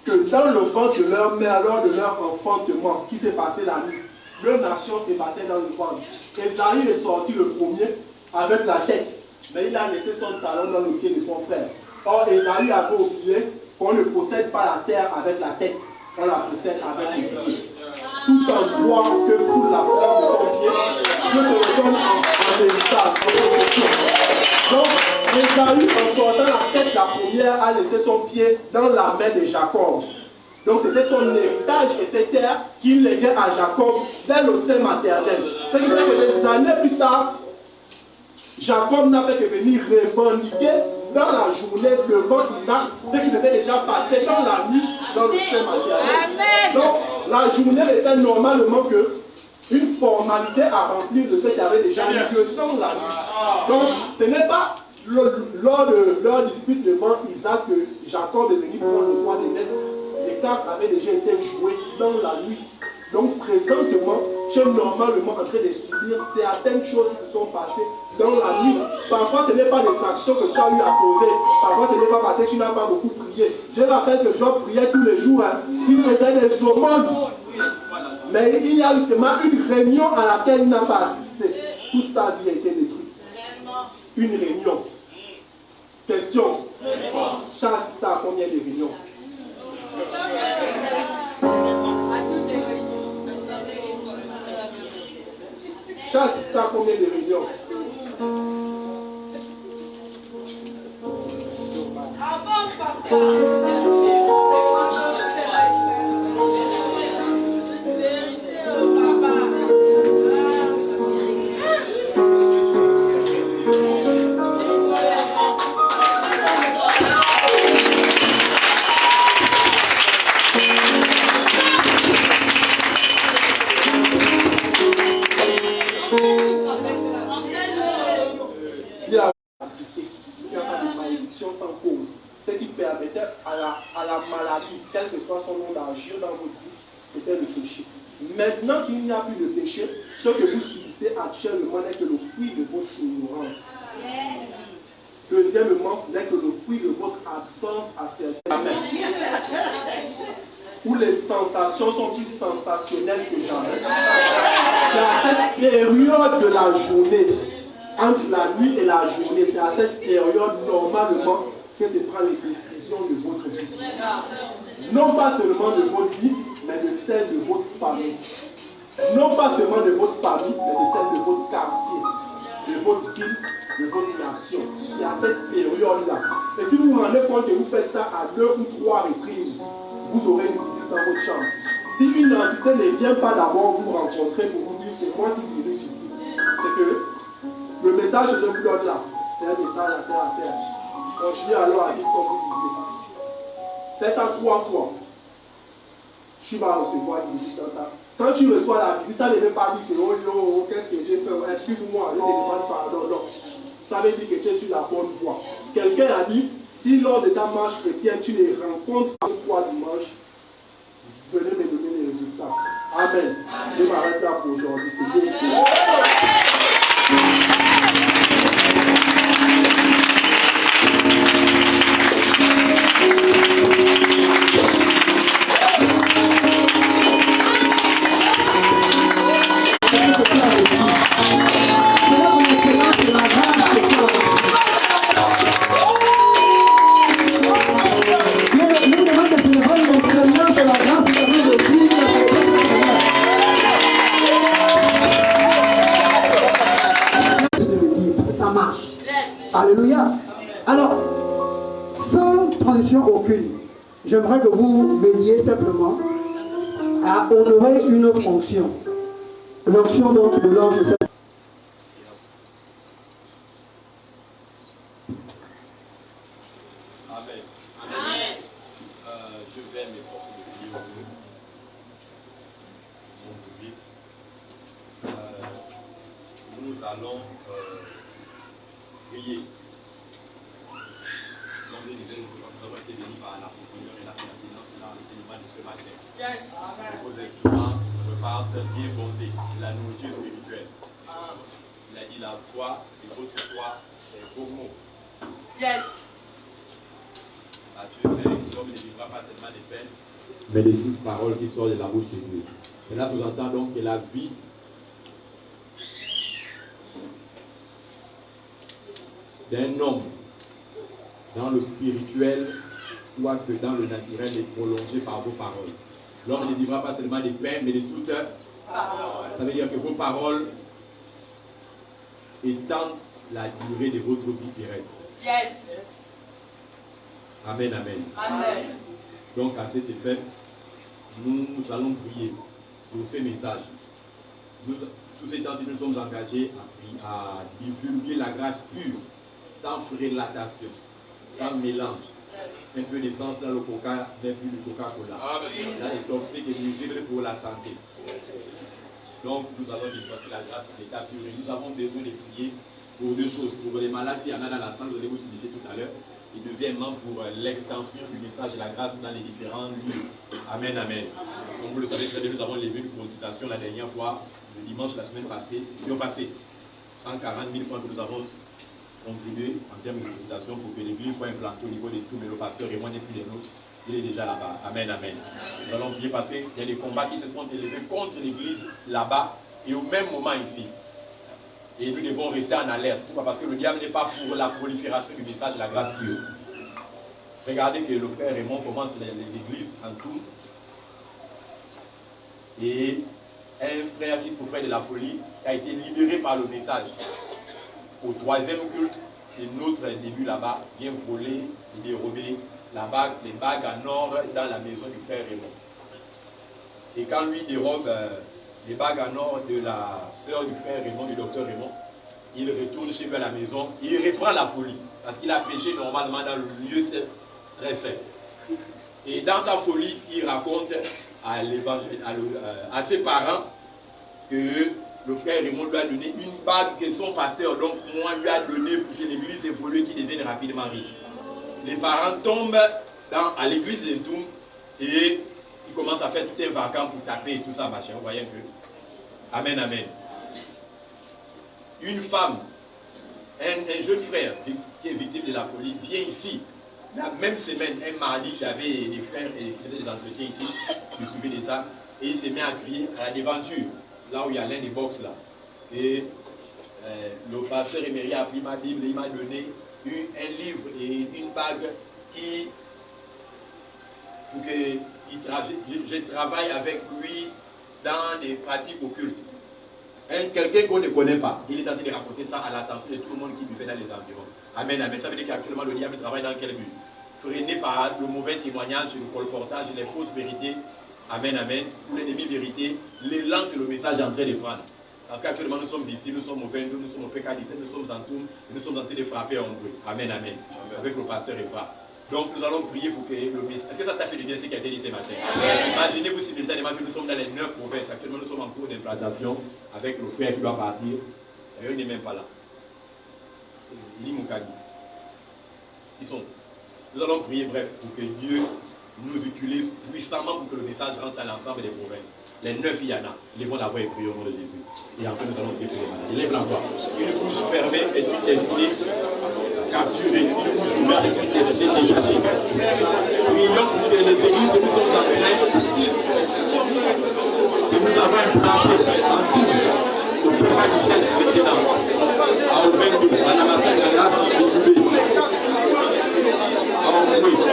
que dans le ventre de leur mère, lors de leur enfantement, qui s'est passé la nuit, leur nation se battait dans le ventre. Ésaü est sorti le premier avec la tête, mais il a laissé son talon dans le pied de son frère. Or, Ésaü avait oublié qu'on ne possède pas la terre avec la tête, on la possède avec le pied. Tout en croire que pour la forme de ton pied, je te redonne en héritage, en possession. Donc, Ésaü, en sortant la tête, la première, a laissé son pied dans la main de Jacob. Donc, c'était son héritage et ces terres qu'il léguait à Jacob dès le sein maternel. C'est qui fait que des années plus tard, Jacob n'a fait que venir revendiquer dans la journée devant Isaac ce qui s'était déjà passé dans la nuit dans le sein maternel. Donc, la journée n'était normalement que une formalité à remplir de ce qui avait déjà eu lieu dans la nuit. Donc, ce n'est pas lors de leur dispute devant Isaac que Jacob est venu prendre le roi des Messes. Les cartes avaient déjà été jouées dans la nuit. Donc, présentement, tu es normalement en train de subir certaines choses qui se sont passées dans la nuit. Parfois, ce n'est pas des actions que tu as eu à poser. Parfois, ce n'est pas parce que tu n'as pas beaucoup prié. Je rappelle que Job priait tous les jours. Il faisait des aumônes. Mais il y a justement une réunion à laquelle il n'a pas assisté. Toute sa vie a été détruite. Une réunion. Question. Tu as assisté à combien de réunions? Tu as assisté à combien de réunions? Ce qui permettait à la maladie, quel que soit son nom, d'agir dans votre vie, c'était le péché. Maintenant qu'il n'y a plus de péché, ce que vous subissez actuellement n'est que le fruit de votre ignorance. Deuxièmement, n'est que le fruit de votre absence à certains moments. Où les sensations sont plus sensationnelles que jamais. C'est à cette période de la journée, entre la nuit et la journée, c'est à cette période normalement que se prend les décisions de votre vie. Non pas seulement de votre vie, mais de celle de votre famille. Non pas seulement de votre famille, mais de celle de votre quartier, de votre ville, de votre nation. C'est à cette période-là. Et si vous vous rendez compte que vous faites ça à 2 ou 3 reprises, vous aurez une visite dans votre chambre. Si une entité ne vient pas d'abord vous rencontrer pour vous dire c'est moi qui dirige ici, c'est que le message que je vous donne là, c'est un message à terre. Continuez alors à dire ce que vous vivez. Fais ça 3 fois. Tu vas recevoir une visite dans ta. Quand tu reçois la visite, tu ne veux pas dire que oh yo, qu'est-ce que j'ai fait? Excuse-moi, je te demande pardon. Non. Ça veut dire que tu es sur la bonne voie. Quelqu'un a dit, si lors de ta marche chrétienne, tu les rencontres avec toi dimanche, venez me donner les résultats. Amen. Je m'arrête là pour aujourd'hui. Que Dieu vous bénisse. Alléluia. Alors, sans transition aucune, j'aimerais que vous m'aidiez simplement à honorer une autre onction. L'onction donc de l'ange. Amen. Amen. Je vais m'efforcer de prier au Dieu. Mon public. Nous allons prier. Comme je disais, nous avons été bénis par la profondeur et la pertinence dans l'enseignement de ce matin. Yes. Vos instruments repartent bien bondés de la nourriture spirituelle. Il a dit la foi et votre foi, c'est vos mots. Yes. Matthieu 5, l'homme ne vivra pas seulement des peines, mais de toutes paroles qui sortent de la bouche de Dieu. Et là, sous-entend donc que la vie d'un homme dans le spirituel, soit que dans le naturel, est prolongée par vos paroles. L'homme ne vivra pas seulement des peines, mais de toutes paroles. Ça veut dire que vos paroles étendent la durée de votre vie terrestre. Yes. Amen, amen. Amen. Donc, à cet effet, nous allons prier pour ces messages. Sous ces temps, nous sommes engagés à divulguer la grâce pure, sans frélatation, sans mélange. Un peu d'essence dans le coca, mais plus du Coca-Cola. Là, est toxique et nuisible pour la santé. Donc, nous allons dispenser la grâce en état pur. Et nous avons besoin de prier pour deux choses. Pour les malades, s'il y en a dans la salle, vous allez vous citer tout à l'heure. Et deuxièmement, pour l'extension du message de la grâce dans les différents lieux. Amen, amen. Comme vous le savez, nous avons levé une consultation la dernière fois, le dimanche, la semaine passée, 140 000 francs que nous avons contribué en termes de consultation pour que l'église soit implantée au niveau de tout, mais le pasteur et moi n'est plus les nôtres. Il est déjà là-bas. Amen, amen. Nous allons prier parce qu'il y a des combats qui se sont élevés contre l'église là-bas et au même moment ici. Et nous devons rester en alerte. Pourquoi? Parce que le diable n'est pas pour la prolifération du message de la grâce pure. Regardez que le frère Raymond commence l'église en tout. Et un frère qui souffrait de la folie a été libéré par le message. Au troisième culte, un autre début là-bas vient voler et dérober les bagues en or dans la maison du frère Raymond. Et quand lui dérobe les bagues en or de la sœur du frère Raymond, du docteur Raymond, il retourne chez lui à la maison et il reprend la folie. Parce qu'il a péché normalement dans le lieu très saint. Et dans sa folie, il raconte à ses parents que le frère Raymond lui a donné une bague que son pasteur, donc moi, lui a donné pour que l'église évolue et qu'il devienne rapidement riche. Les parents tombent à l'église de Toum et ils commencent à faire tout un vacarme pour taper et tout ça, machin. Vous voyez un peu. Amen, amen. Une femme, un jeune frère qui est victime de la folie, vient ici. La même semaine, un mardi, il y avait des frères et c'était des entretiens ici, je suivais des âmes, et il s'est mis à crier à la devanture, là où il y a l'un des box là. Et le pasteur Emery a pris ma Bible et il m'a donné un livre et une bague pour que je travaille avec lui dans des pratiques occultes. Quelqu'un qu'on ne connaît pas, il est en train de raconter ça à l'attention de tout le monde qui vivait dans les environs. Amen, amen. Ça veut dire qu'actuellement le diable travaille dans quel but? Freiné par le mauvais témoignage, le colportage, les fausses vérités. Amen, amen. Pour l'ennemi vérité, l'élan que le message est en train de prendre. Parce qu'actuellement nous sommes ici, nous sommes au 22, nous sommes au PK17, nous sommes en Toum, nous sommes en train de frapper en bruit. Amen, amen. Avec le pasteur Eva. Donc nous allons prier pour que le message. Est-ce que ça t'a fait du bien ce qui a été dit ce matin? Imaginez-vous simultanément que nous sommes dans les 9 provinces. Actuellement nous sommes en cours d'implantation avec le frère qui doit partir. Et eux n'est même pas là. Il dit Moukadi. Ils sont. Nous allons prier bref pour que Dieu nous utilise puissamment pour que le message rentre à l'ensemble des provinces. Les 9 il y en a. Ils vont d'abord prier au nom de Jésus. Et après nous allons prier pour les malades. Élève la voix. Une bouche fermée et une destinée capturée. Une bouche ouverte et une destinée dégagée. Prions pour que les églises que nous sommes appelés, que nous avons implanté en tout, au Père du Saint maintenant, à Obengo, à Namassé, à Grâce, à Bédoulé, à Omboué.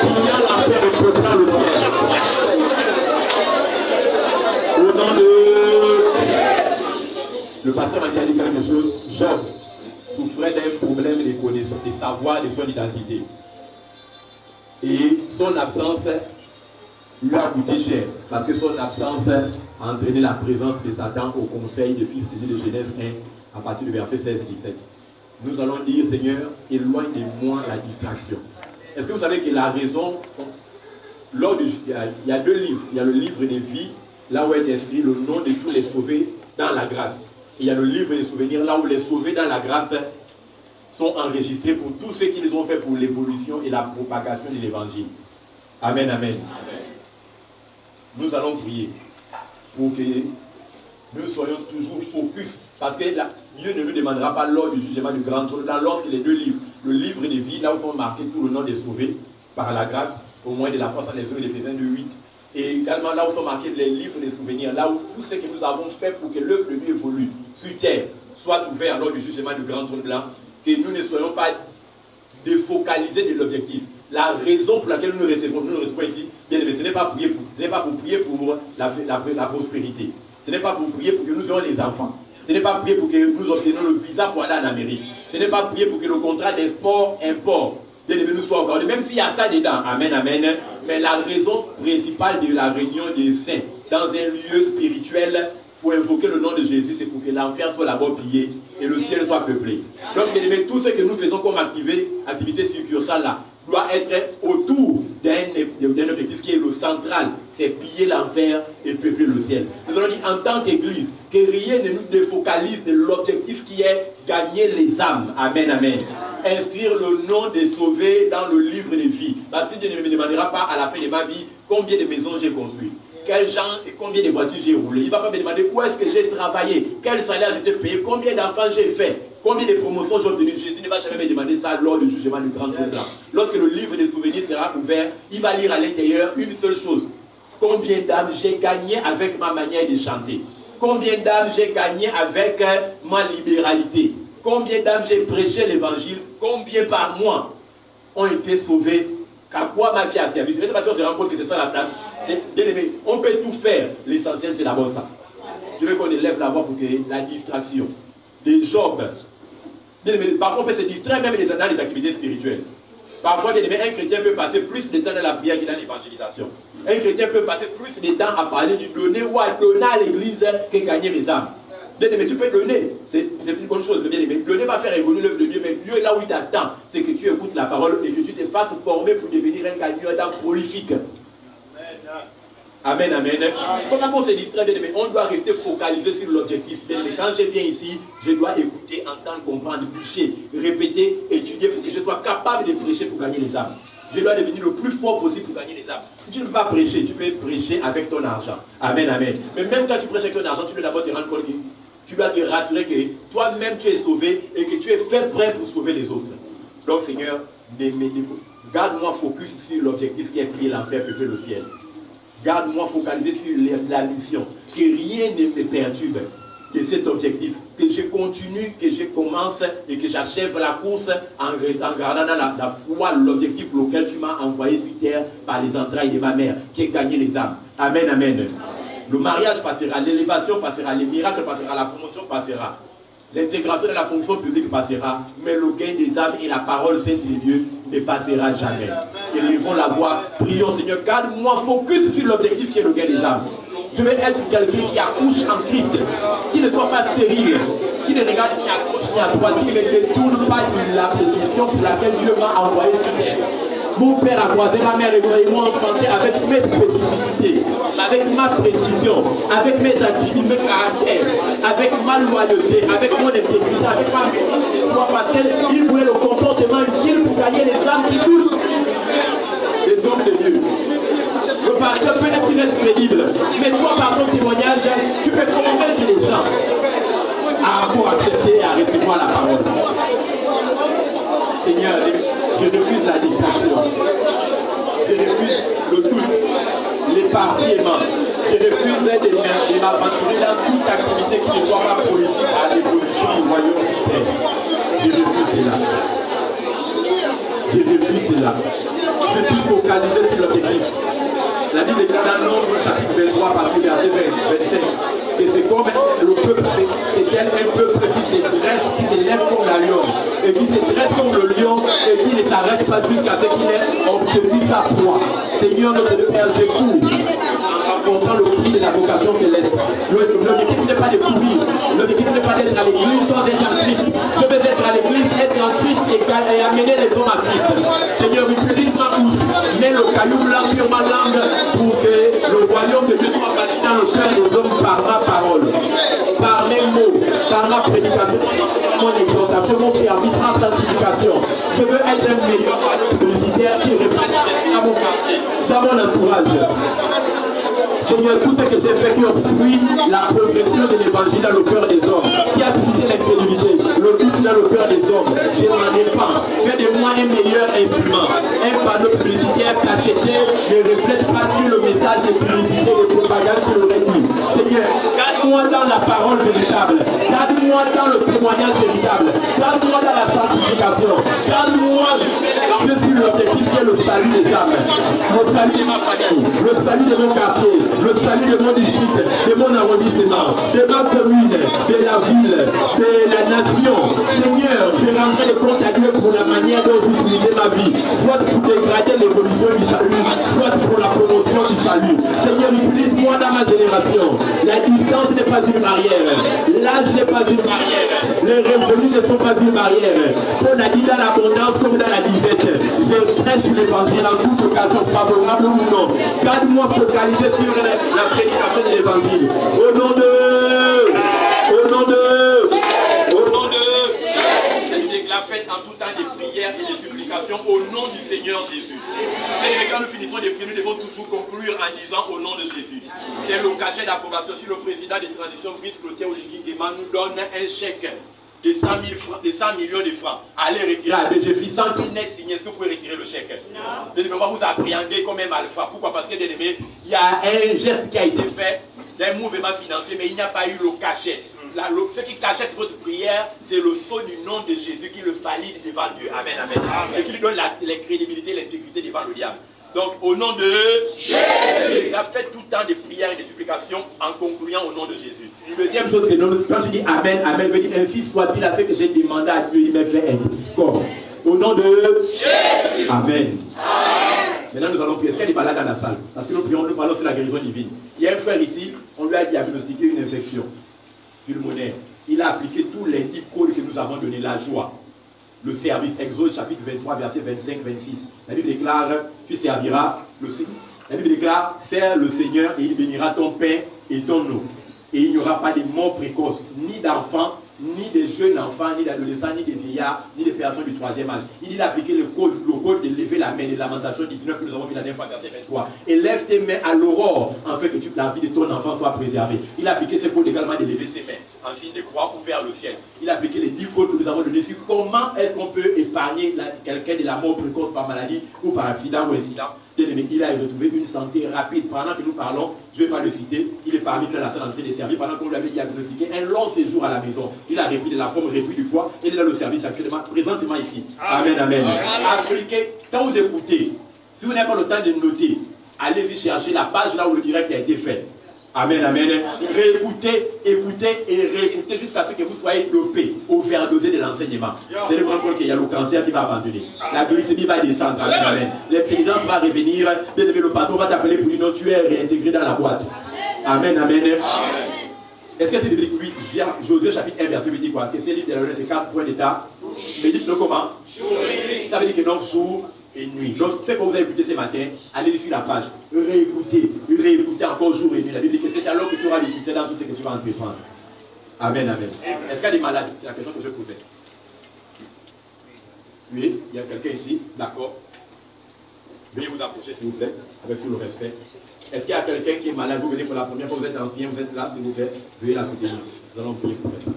signant l'enfer et peuplant le ciel. Au nom de... Le pasteur m'a dit quelque chose. Job souffrait d'un problème de connaissance, de savoir, de son identité. Et son absence lui a coûté cher, parce que son absence a entraîné la présence de Satan au conseil des fils de Genèse 1, à partir du verset 16 et 17. Nous allons dire, Seigneur, éloigne de moi la distraction. Est-ce que vous savez que la raison, il y a deux livres. Il y a le livre des vies, là où est inscrit le nom de tous les sauvés dans la grâce. Et il y a le livre des souvenirs, là où les sauvés dans la grâce sont enregistrés pour tous ceux qu'ils ont fait pour l'évolution et la propagation de l'évangile. Amen, amen. Nous allons prier pour que nous soyons toujours focus. Parce que Dieu ne nous demandera pas lors du jugement du grand trône, lorsque les deux livres, le livre des vies, là où sont marqués tout le nom des sauvés, par la grâce, au moins de la force en les œuvres d'Éphésiens 2:8, et également là où sont marqués les livres des souvenirs, là où tout ce que nous avons fait pour que l'œuvre de Dieu évolue sur terre soit ouvert lors du jugement du grand trône blanc, que nous ne soyons pas défocalisés de l'objectif. La raison pour laquelle nous nous retrouvons ici, bien aimé, ce n'est pas pour prier pour la prospérité. Ce n'est pas pour prier pour que nous ayons les enfants. Ce n'est pas prier pour que nous obtenions le visa pour aller en Amérique. Ce n'est pas prier pour que le contrat d'export-import bien aimé nous soit accordé, même s'il y a ça dedans. Amen, amen. Mais la raison principale de la réunion des saints dans un lieu spirituel pour invoquer le nom de Jésus, c'est pour que l'enfer soit d'abord plié et le ciel soit peuplé. Donc, bien aimé, tout ce que nous faisons comme activité succursale là, doit être autour d'un objectif qui est le central, c'est piller l'enfer et peupler le ciel. Nous allons dire en tant qu'Église, que rien ne nous défocalise de l'objectif qui est gagner les âmes. Amen, amen. Inscrire le nom des sauvés dans le livre des vies. Parce que Dieu ne me demandera pas à la fin de ma vie combien de maisons j'ai construites, quel genre et combien de voitures j'ai roulé. Il ne va pas me demander où est-ce que j'ai travaillé, quel salaire j'ai été payé, combien d'enfants j'ai fait, combien de promotions j'ai obtenues. Jésus ne va jamais me demander ça lors du jugement du grand trône. Lorsque le livre des souvenirs sera ouvert, il va lire à l'intérieur une seule chose. Combien d'âmes j'ai gagné avec ma manière de chanter? Combien d'âmes j'ai gagné avec ma libéralité? Combien d'âmes j'ai prêché l'évangile? Combien par mois ont été sauvés? Car quoi ma vie a servi? Je ne sais pas si on se rend compte que c'est ça la table. Bien aimé, on peut tout faire. L'essentiel, c'est d'abord ça. Je veux qu'on élève la voix pour que la distraction, les jobs. Bien aimé, parfois on peut se distraire même dans les activités spirituelles. Parfois, bien aimé, un chrétien peut passer plus de temps dans la prière qu'il dans l'évangélisation. Un chrétien peut passer plus de temps à parler du donner ou à donner à l'église que gagner les âmes. Bien aimé, tu peux donner, c'est une bonne chose, bien aimé. Donner va faire évoluer l'œuvre de Dieu, mais Dieu est là où il t'attend, c'est que tu écoutes la parole et que tu te fasses former pour devenir un gagneur d'âme prolifique. Amen, amen. Comment on se distrait, bien aimé? On doit rester focalisé sur l'objectif. Bien aimé, quand je viens ici, je dois écouter, entendre, comprendre, bûcher, répéter, étudier pour que je sois capable de prêcher pour gagner les âmes. Je dois devenir le plus fort possible pour gagner les âmes. Si tu ne peux pas prêcher, tu peux prêcher avec ton argent. Amen, amen. Mais même quand tu prêches avec ton argent, tu dois d'abord te rendre compte que tu dois te rassurer que toi-même tu es sauvé et que tu es fait prêt pour sauver les autres. Donc Seigneur, garde-moi focus sur l'objectif qui est prier l'enfer, peupler le ciel. Garde-moi focalisé sur la mission. Que rien ne me perturbe de cet objectif. Que je continue, que je commence et que j'achève la course en gardant dans la foi l'objectif pour lequel tu m'as envoyé sur terre par les entrailles de ma mère, qui est gagner les âmes. Amen, amen. Le mariage passera, l'élévation passera, les miracles passera, la promotion passera, l'intégration de la fonction publique passera, mais le gain des âmes et la parole sainte de Dieu ne passera jamais. Élevons la voix, prions Seigneur, garde-moi focus sur l'objectif qui est le gain des âmes. Je veux être quelqu'un qui accouche en Christ, qui ne soit pas stérile, qui ne regarde ni à gauche ni à droite, qui ne détourne pas de la position pour laquelle Dieu m'a envoyé sur terre. Mon père a croisé ma mère et moi enfanté avec mes spécificités, avec ma précision, avec mes attributs, mes caractères, avec ma loyauté, avec mon intégrité, avec ma maîtrise de soi, parce qu'il voulait le comportement utile pour gagner les âmes qui tous les hommes de Dieu. Le pasteur peut ne plus être crédible, mais toi par ton témoignage, tu peux convaincre les gens pour accepter et à recevoir la parole. Seigneur, je refuse la distraction. Je refuse le doute, l'éparpillement. Je refuse de m'aventurer dans toute activité qui ne soit pas politique à l'évolution du royaume du ciel. Je refuse cela. Je refuse cela. Je suis focalisé sur l'objectif. La Bible déclare dans Nombre chapitre 23, partie verset 25, que c'est comme le peuple, c'est tel un peuple qui s'élève comme la lion, et qui se dresse comme le lion, et qui ne s'arrête pas jusqu'à ce qu'il ait obtenu sa proie. Seigneur notre Père, j'écoute en rencontrant le prix de la vocation céleste. L'objectif n'est pas de courir, l'objectif n'est pas d'être à l'église sans être en Christ. Je veux être à l'église, être en Christ et amener les hommes à Christ. Seigneur, utilise ma bouche, mets le caillou blanc sur ma langue pour que le royaume de Dieu soit bâti dans le cœur des hommes par ma parole, par mes mots, par ma prédication, mon exhortation, mon service, ma sanctification. Je veux être un meilleur publicitaire qui représente à mon quartier, dans mon entourage. Seigneur, tout ce que j'ai fait qui obstrue la progression de l'évangile dans le cœur des hommes, qui a suscité l'incrédulité, le doute dans le cœur des hommes, je m'en défends. Fais de moi un meilleur instrument, un panneau publicitaire cacheté ne reflète pas sur le message de publicité de propagande que l'aurait dit. Seigneur, garde-moi dans la parole véritable, garde-moi dans le témoignage véritable, garde-moi dans la sanctification, garde-moi sur l'objectif qui est le salut des âmes, le salut de ma famille, le salut de mon quartier, le salut de mon district, de mon arrondissement, de ma commune, de la ville, de la nation. Seigneur, je rendrai les comptes à Dieu pour la manière dont vous utilisez ma vie, soit pour dégrader l'évolution du salut, soit pour la promotion du salut. Seigneur, utilise-moi dans ma génération. La distance n'est pas une barrière, l'âge n'est pas une barrière, les revenus ne sont pas une barrière. On a dit dans l'abondance comme dans la disette. Je prêche l'évangile en toute occasion, favorable ou non. Garde-moi focalisé sur la prédication de l'évangile. Au nom de... La fête en tout temps des prières et des supplications au nom du Seigneur Jésus. Et quand nous finissons de prier, nous devons toujours conclure en disant au nom de Jésus. C'est le cachet d'approbation. Si le président des transitions, Brice Clotaire Oligui Guéman, nous donne un chèque de 100 millions de francs, allez retirer à DGFI sans qu'il n'ait signé. Est-ce que vous pouvez retirer le chèque? Non. Je ne vais pas vous appréhender comme un malfrat. Pourquoi? Parce que, bien aimé, il y a un geste qui a été fait d'un mouvement financier, mais il n'y a pas eu le cachet. Ce qui cachette votre prière, c'est le sceau du nom de Jésus qui le valide devant Dieu. Amen, amen. Et qui lui donne la crédibilité et l'intégrité devant le diable. Donc, au nom de Jésus, il a fait tout le temps des prières et des supplications en concluant au nom de Jésus. Deuxième chose, quand je dis Amen, Amen, je dis ainsi soit-il à ce que j'ai demandé à Dieu, il m'a fait être. Comme au nom de Jésus. Amen. Maintenant, nous allons prier. Est-ce qu'il y a des malades dans la salle? Parce que nous prions, nous parlons sur la guérison divine. Il y a un frère ici, on lui a diagnostiqué une infection pulmonaire. Il a appliqué tous les 10 codes que nous avons donnés, la joie, le service. Exode chapitre 23, verset 25-26. La Bible déclare, tu serviras le Seigneur. La Bible déclare, sers le Seigneur et il bénira ton pain et ton eau. Et il n'y aura pas de mort précoce, ni d'enfants, ni des jeunes enfants, ni d'adolescents, ni des vieillards, ni des personnes du troisième âge. Il dit d'appliquer le code de lever la main, de Lamentation 19 que nous avons vu la dernière fois, verset 23. Et lève tes mains à l'aurore, afin que la vie de ton enfant soit préservée. Il a appliqué ce code également de lever ses mains, en signe de croix ou vers le ciel. Il a appliqué les 10 codes que nous avons donnés sur comment est-ce qu'on peut épargner quelqu'un de la mort précoce par maladie ou par accident ou incident. Il a retrouvé une santé rapide. Pendant que nous parlons, je ne vais pas le citer, il est parmi nous dans la salle en train de servir. Pendant qu'on lui avait diagnostiqué un long séjour à la maison, il a repris de la forme, repris du poids, et il est dans le service actuellement, présentement ici. Amen, amen. Appliquez, quand vous écoutez, si vous n'avez pas le temps de noter, allez-y chercher la page là où le direct a été fait. Amen, amen. Réécoutez, écoutez et réécoutez jusqu'à ce que vous soyez dopé, overdosé de l'enseignement. Vous allez prendre compte qu'il y a le cancer qui va abandonner. La glycémie va descendre. Amen, amen. L'intelligence va revenir. Le patron va t'appeler pour dire non, tu es réintégré dans la boîte. Amen, amen. Est-ce que c'est biblique? Oui. Josué chapitre 1, verset 8 dit quoi? Que c'est livre de la loi, c'est 4 points d'état. Mais dites-le comment? Ça veut dire que non, jour et nuit. Donc, ce que vous avez écouté ce matin, allez sur la page, réécoutez encore jour et nuit. La Bible dit que c'est alors que tu auras du succès dans tout ce que tu vas entreprendre. Amen, amen. Est-ce qu'il y a des malades? C'est la question que je posais. Oui, il y a quelqu'un ici, d'accord. Veuillez vous approcher, s'il vous plaît, avec tout le respect. Est-ce qu'il y a quelqu'un qui est malade? Vous venez pour la première fois, vous êtes ancien, vous êtes là, s'il vous plaît. Veuillez la soutenir. Nous allons prier pour ça.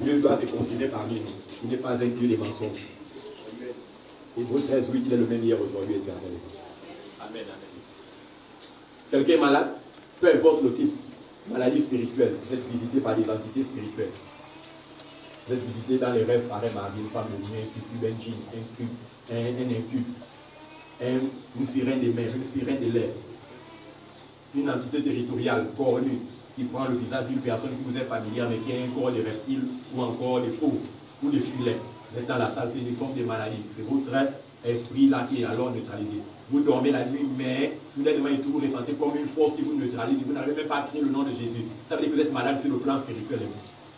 Dieu doit se continuer parmi nous. Il n'est pas un Dieu des mensonges. Hébreux 13, oui, il est le même hier, aujourd'hui, éternel. Amen, amen. Quelqu'un est malade, peu importe le type, maladie spirituelle, vous êtes visité par des entités spirituelles. Vous êtes visité dans les rêves par un mari, une femme de nuit, un succube, un djinn, un incube. une sirène des mers, une sirène de l'air, une entité territoriale cornue qui prend le visage d'une personne qui vous est familière mais qui a un corps de reptile ou encore de fauve ou de filet. Vous êtes dans la salle, c'est une forme de maladie. C'est votre esprit là qui est alors neutralisé. Vous dormez la nuit, mais soudainement et tout, vous ressentez comme une force qui vous neutralise. Vous n'arrivez même pas à crier le nom de Jésus. Ça veut dire que vous êtes malade sur le plan spirituel.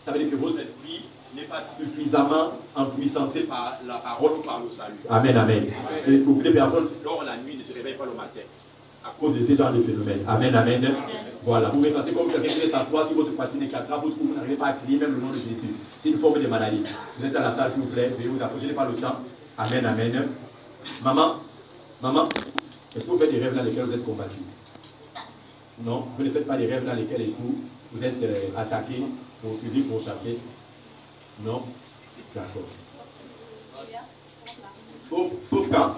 Ça veut dire que votre esprit n'est pas suffisamment empuissancé par la parole ou par le salut. Amen, amen. Et beaucoup de personnes dorment la nuit, ne se réveillent pas le matin à cause de ces genres de phénomènes. Amen, amen. Voilà, vous ressentez comme quelqu'un qui est s'asseoir si votre poitrine est cassée, vous n'arrivez pas à crier même le nom de Jésus. C'est une forme de maladie. Vous êtes dans la salle, s'il vous plaît, veuillez vous approcher, n'avez pas le temps. Amen, amen. Maman, est-ce que vous faites des rêves dans lesquels vous êtes combattu? Non, vous ne faites pas des rêves dans lesquels vous êtes attaqué, poursuivi, pourchassé? Non? D'accord. Sauf quand?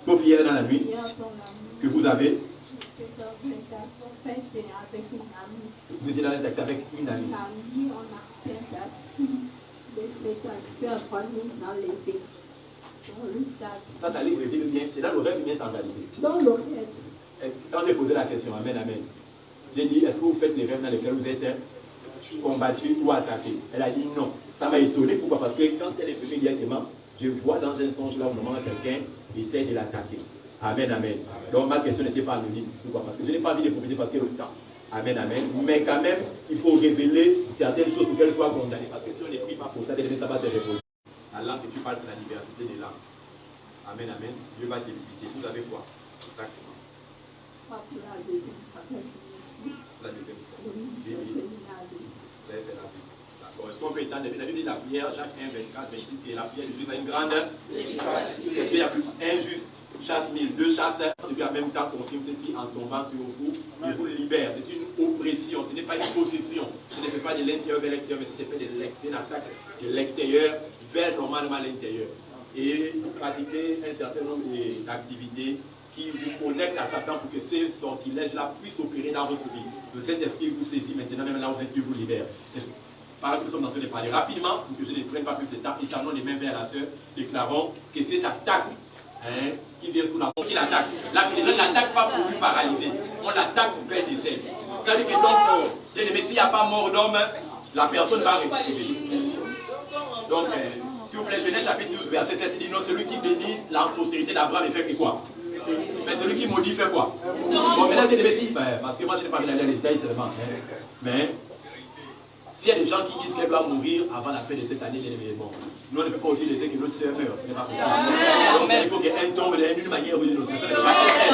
Sauf hier dans la nuit que vous avez. Vous étiez dans l'attaque avec une amie. Ça allait vous dire bien. C'est dans le rêve ou bien c'est en réalité? Dans le rêve. Quand j'ai posé la question, amen, amen, j'ai dit, est-ce que vous faites les rêves dans lesquels vous êtes combattu ou attaqué? Elle a dit non. Ça m'a étonné. Pourquoi? Parce que quand elle est venue immédiatement, je vois dans un songe là au moment où quelqu'un essaie de l'attaquer. Amen, amen. Donc ma question n'était pas anonyme. Pourquoi? Parce que je n'ai pas envie de profiter parce qu'il y a le temps. Amen, amen. Mais quand même, il faut révéler certaines choses pour qu'elles soient condamnées. Parce que si on n'est pris pas pour ça, ça va se révéler. La langue que tu parles, c'est la diversité des langues. Amen, amen. Dieu va te visiter. Vous avez quoi? Exactement. La deuxième fois. La deuxième fois. Vous avez fait la deuxième. Est-ce qu'on peut étendre la Bible dit la prière, Jacques 1, 24, 26, et la prière de Dieu a une grande. Est-ce qu'il y a plus un juste chasse 1000, deux chasses, et puis en même temps confirme ceci en tombant sur vous, il vous libère. C'est une oppression, ce n'est pas une possession. Ce ne fait pas de l'intérieur vers l'extérieur, mais c'est fait de l'attaque de l'extérieur vers normalement l'intérieur. Et vous pratiquez un certain nombre d'activités qui vous connectent à Satan pour que ces sortilèges-là puissent opérer dans votre vie. Le Saint-Esprit vous saisit maintenant, même là où vous êtes, Dieu vous libère. Par exemple, nous sommes en train de parler rapidement, pour que je ne prenne pas plus de temps, étendons les mains vers la sœur, déclarons que cette attaque qui vient sous la forme, qui l'attaque. La personne n'attaque pas pour lui paralyser, on l'attaque pour qu'elle décède. Ça veut dire que donc, bien-aimé, s'il n'y a pas mort d'homme, la personne va respirer. Donc, s'il vous plaît, Genèse chapitre 12, verset 7, il dit non, celui qui bénit la postérité d'Abraham, il fait que quoi? Mais celui qui maudit fait quoi? Bon, maintenant, c'est des messieurs, parce que moi, je n'ai pas vu dans les détails seulement. Mais, s'il y a des gens qui disent qu'elle doit mourir avant la fin de cette année, bon, nous on ne peut pas aussi laisser que notre sœur meure. Ce n'est pas possible. Donc il faut qu'elle tombe d'une manière ou d'une autre. Ce n'est pas elle.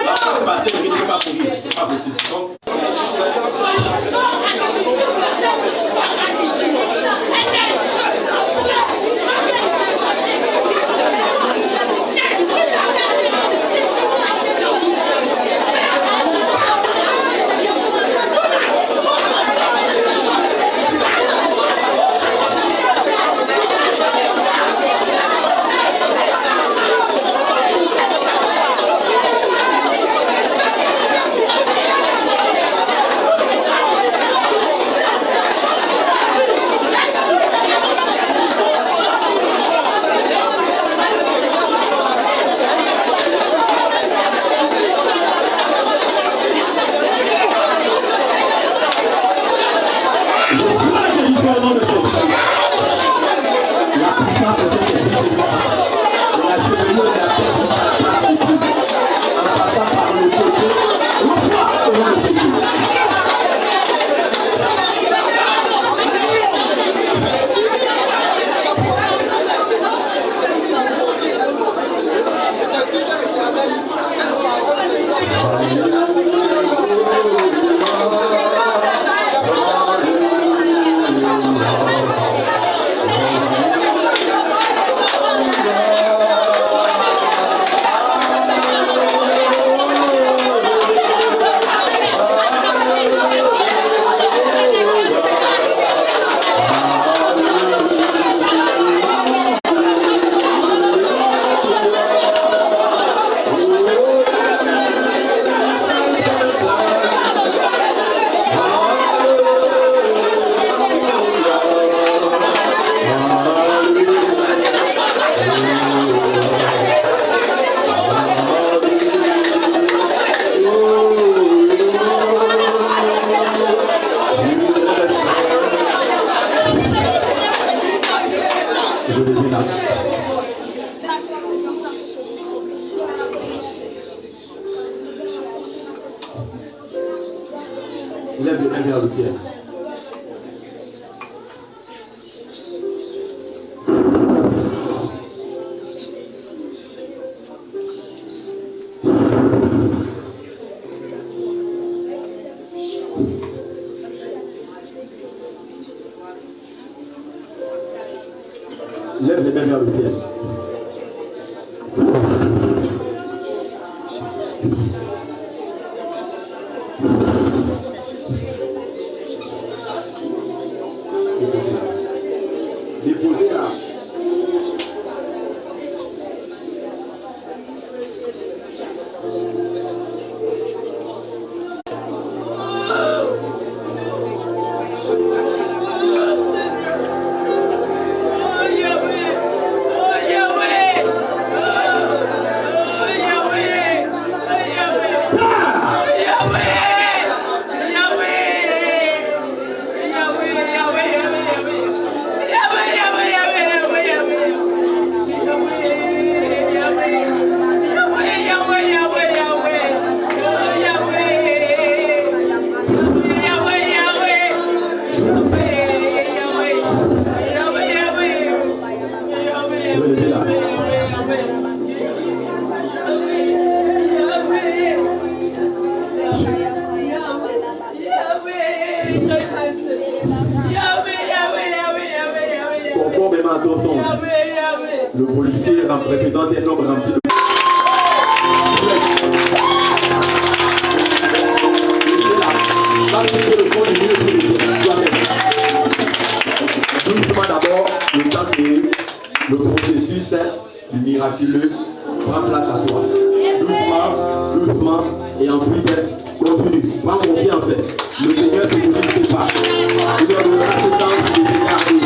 Donc le pasteur ne peut pas mourir. Ce n'est pas possible. Donc, Je lever là. Lève les mains vers le ciel. Lève les mains vers le ciel. Déposez là. Conformément à ton son, le policier représente un homme rempli de... Doucement d'abord, le temps que le processus du miraculeux prend place à toi. Doucement, doucement, et ensuite continue. Prends confiance. Le Seigneur se ne pas. Il leur donnera ce temps de décarter.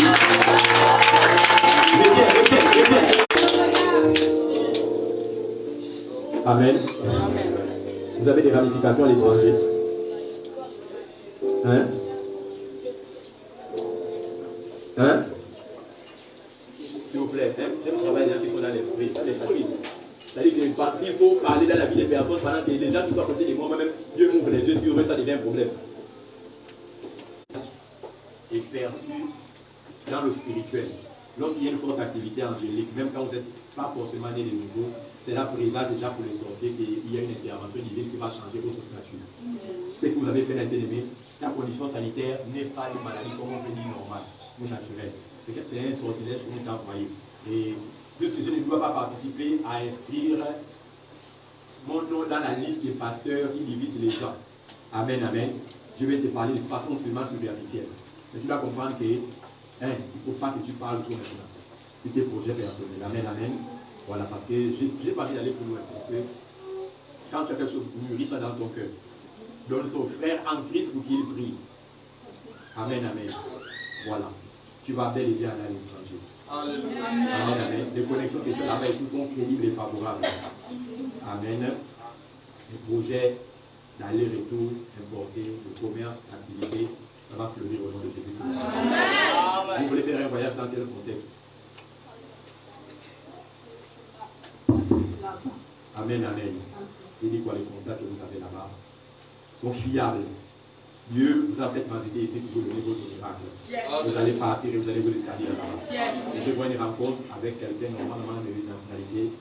Amen. Vous avez des ramifications à l'étranger. Hein? Hein? S'il vous plaît, j'aime travailler dans les gens qui sont dans l'esprit. Ça, c'est facile. C'est-à-dire que il faut parler dans la vie des personnes pendant que les gens qui sont à côté de moi, moi-même, Dieu m'ouvre les yeux sur eux, ça devient un problème. Et perçu dans le spirituel. Lorsqu'il y a une forte activité angélique, même quand vous n'êtes pas forcément né de nouveau, c'est là présent déjà pour les sorciers qu'il y a une intervention divine qui va changer votre statut. Ce que vous avez fait l'intérêt, la condition sanitaire n'est pas une maladie comme on peut dire normale ou naturelle. C'est un sortilège qu'on est envoyé. Et puisque je ne dois pas participer à inscrire mon nom dans la liste des pasteurs qui divisent les gens. Amen, amen. Je vais te parler de façon seulement superficielle. Mais tu dois comprendre que il ne faut pas que tu parles trop maintenant. C'est tes projets personnels. Amen, amen. Voilà, parce que je n'ai pas envie d'aller plus loin. Parce que quand tu as quelque chose, mûris ça dans ton cœur. Donne son frère en Christ pour qu'il brille. Amen, amen. Voilà. Tu vas bel et bien aller à l'étranger. Amen, amen. Les connexions que tu as là-bas et tout sont crédibles et favorables. Amen. Les projets d'aller-retour, importer, de commerce, d'activité, ça va fleurir au nom de Jésus. Vous voulez faire un voyage dans quel contexte? Amen, amen. Je dis quoi, les contacts que vous avez là-bas sont fiables. Dieu vous a fait transiter ici pour vous donner votre miracle. Vous allez partir et vous allez vous escalier là-bas. Et je vois une rencontre avec quelqu'un normalement de nationalité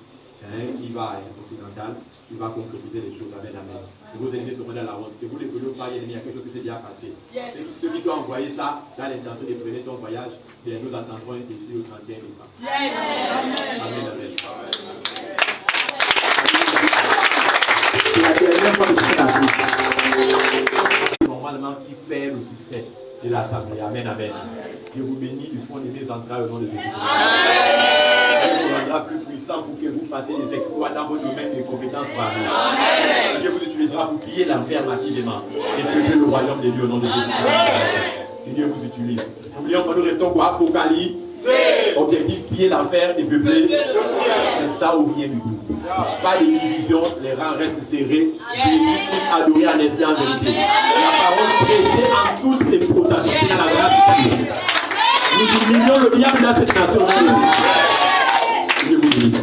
qui va être occidental, qui va concrétiser les choses. Amen, amen. Vos ennemis seront dans la honte. Que vous ne voulez pas y aller, il y a quelque chose qui s'est déjà passé. Ceux qui doivent envoyer ça dans l'intention de prévenir ton voyage, bien, nous attendrons ici au 31 décembre. Amen, amen. C'est la dernière fois que je suis là. Normalement, qui fait le succès de l'assemblée. Amen, amen. Je vous bénis du fond de mes entrailles au nom de Jésus. Dieu vous rendra plus puissant pour que vous fassiez des exploits dans votre domaine de compétences variées. Dieu vous utilisera pour piller l'enfer massivement et peupler le royaume de Dieu au nom de Jésus. Et Dieu vous utilise. N'oublions pas, nous restons quoi? Apocalypse. Objectif, piller l'enfer et peupler. C'est ça où vient du tout. Pas de division, les rangs restent serrés. Jésus adoré en esprit en vérité. La parole prêchée en toute exploitation dans la grâce de Dieu. Nous humilions le diable dans cette nation. Je vous bénis.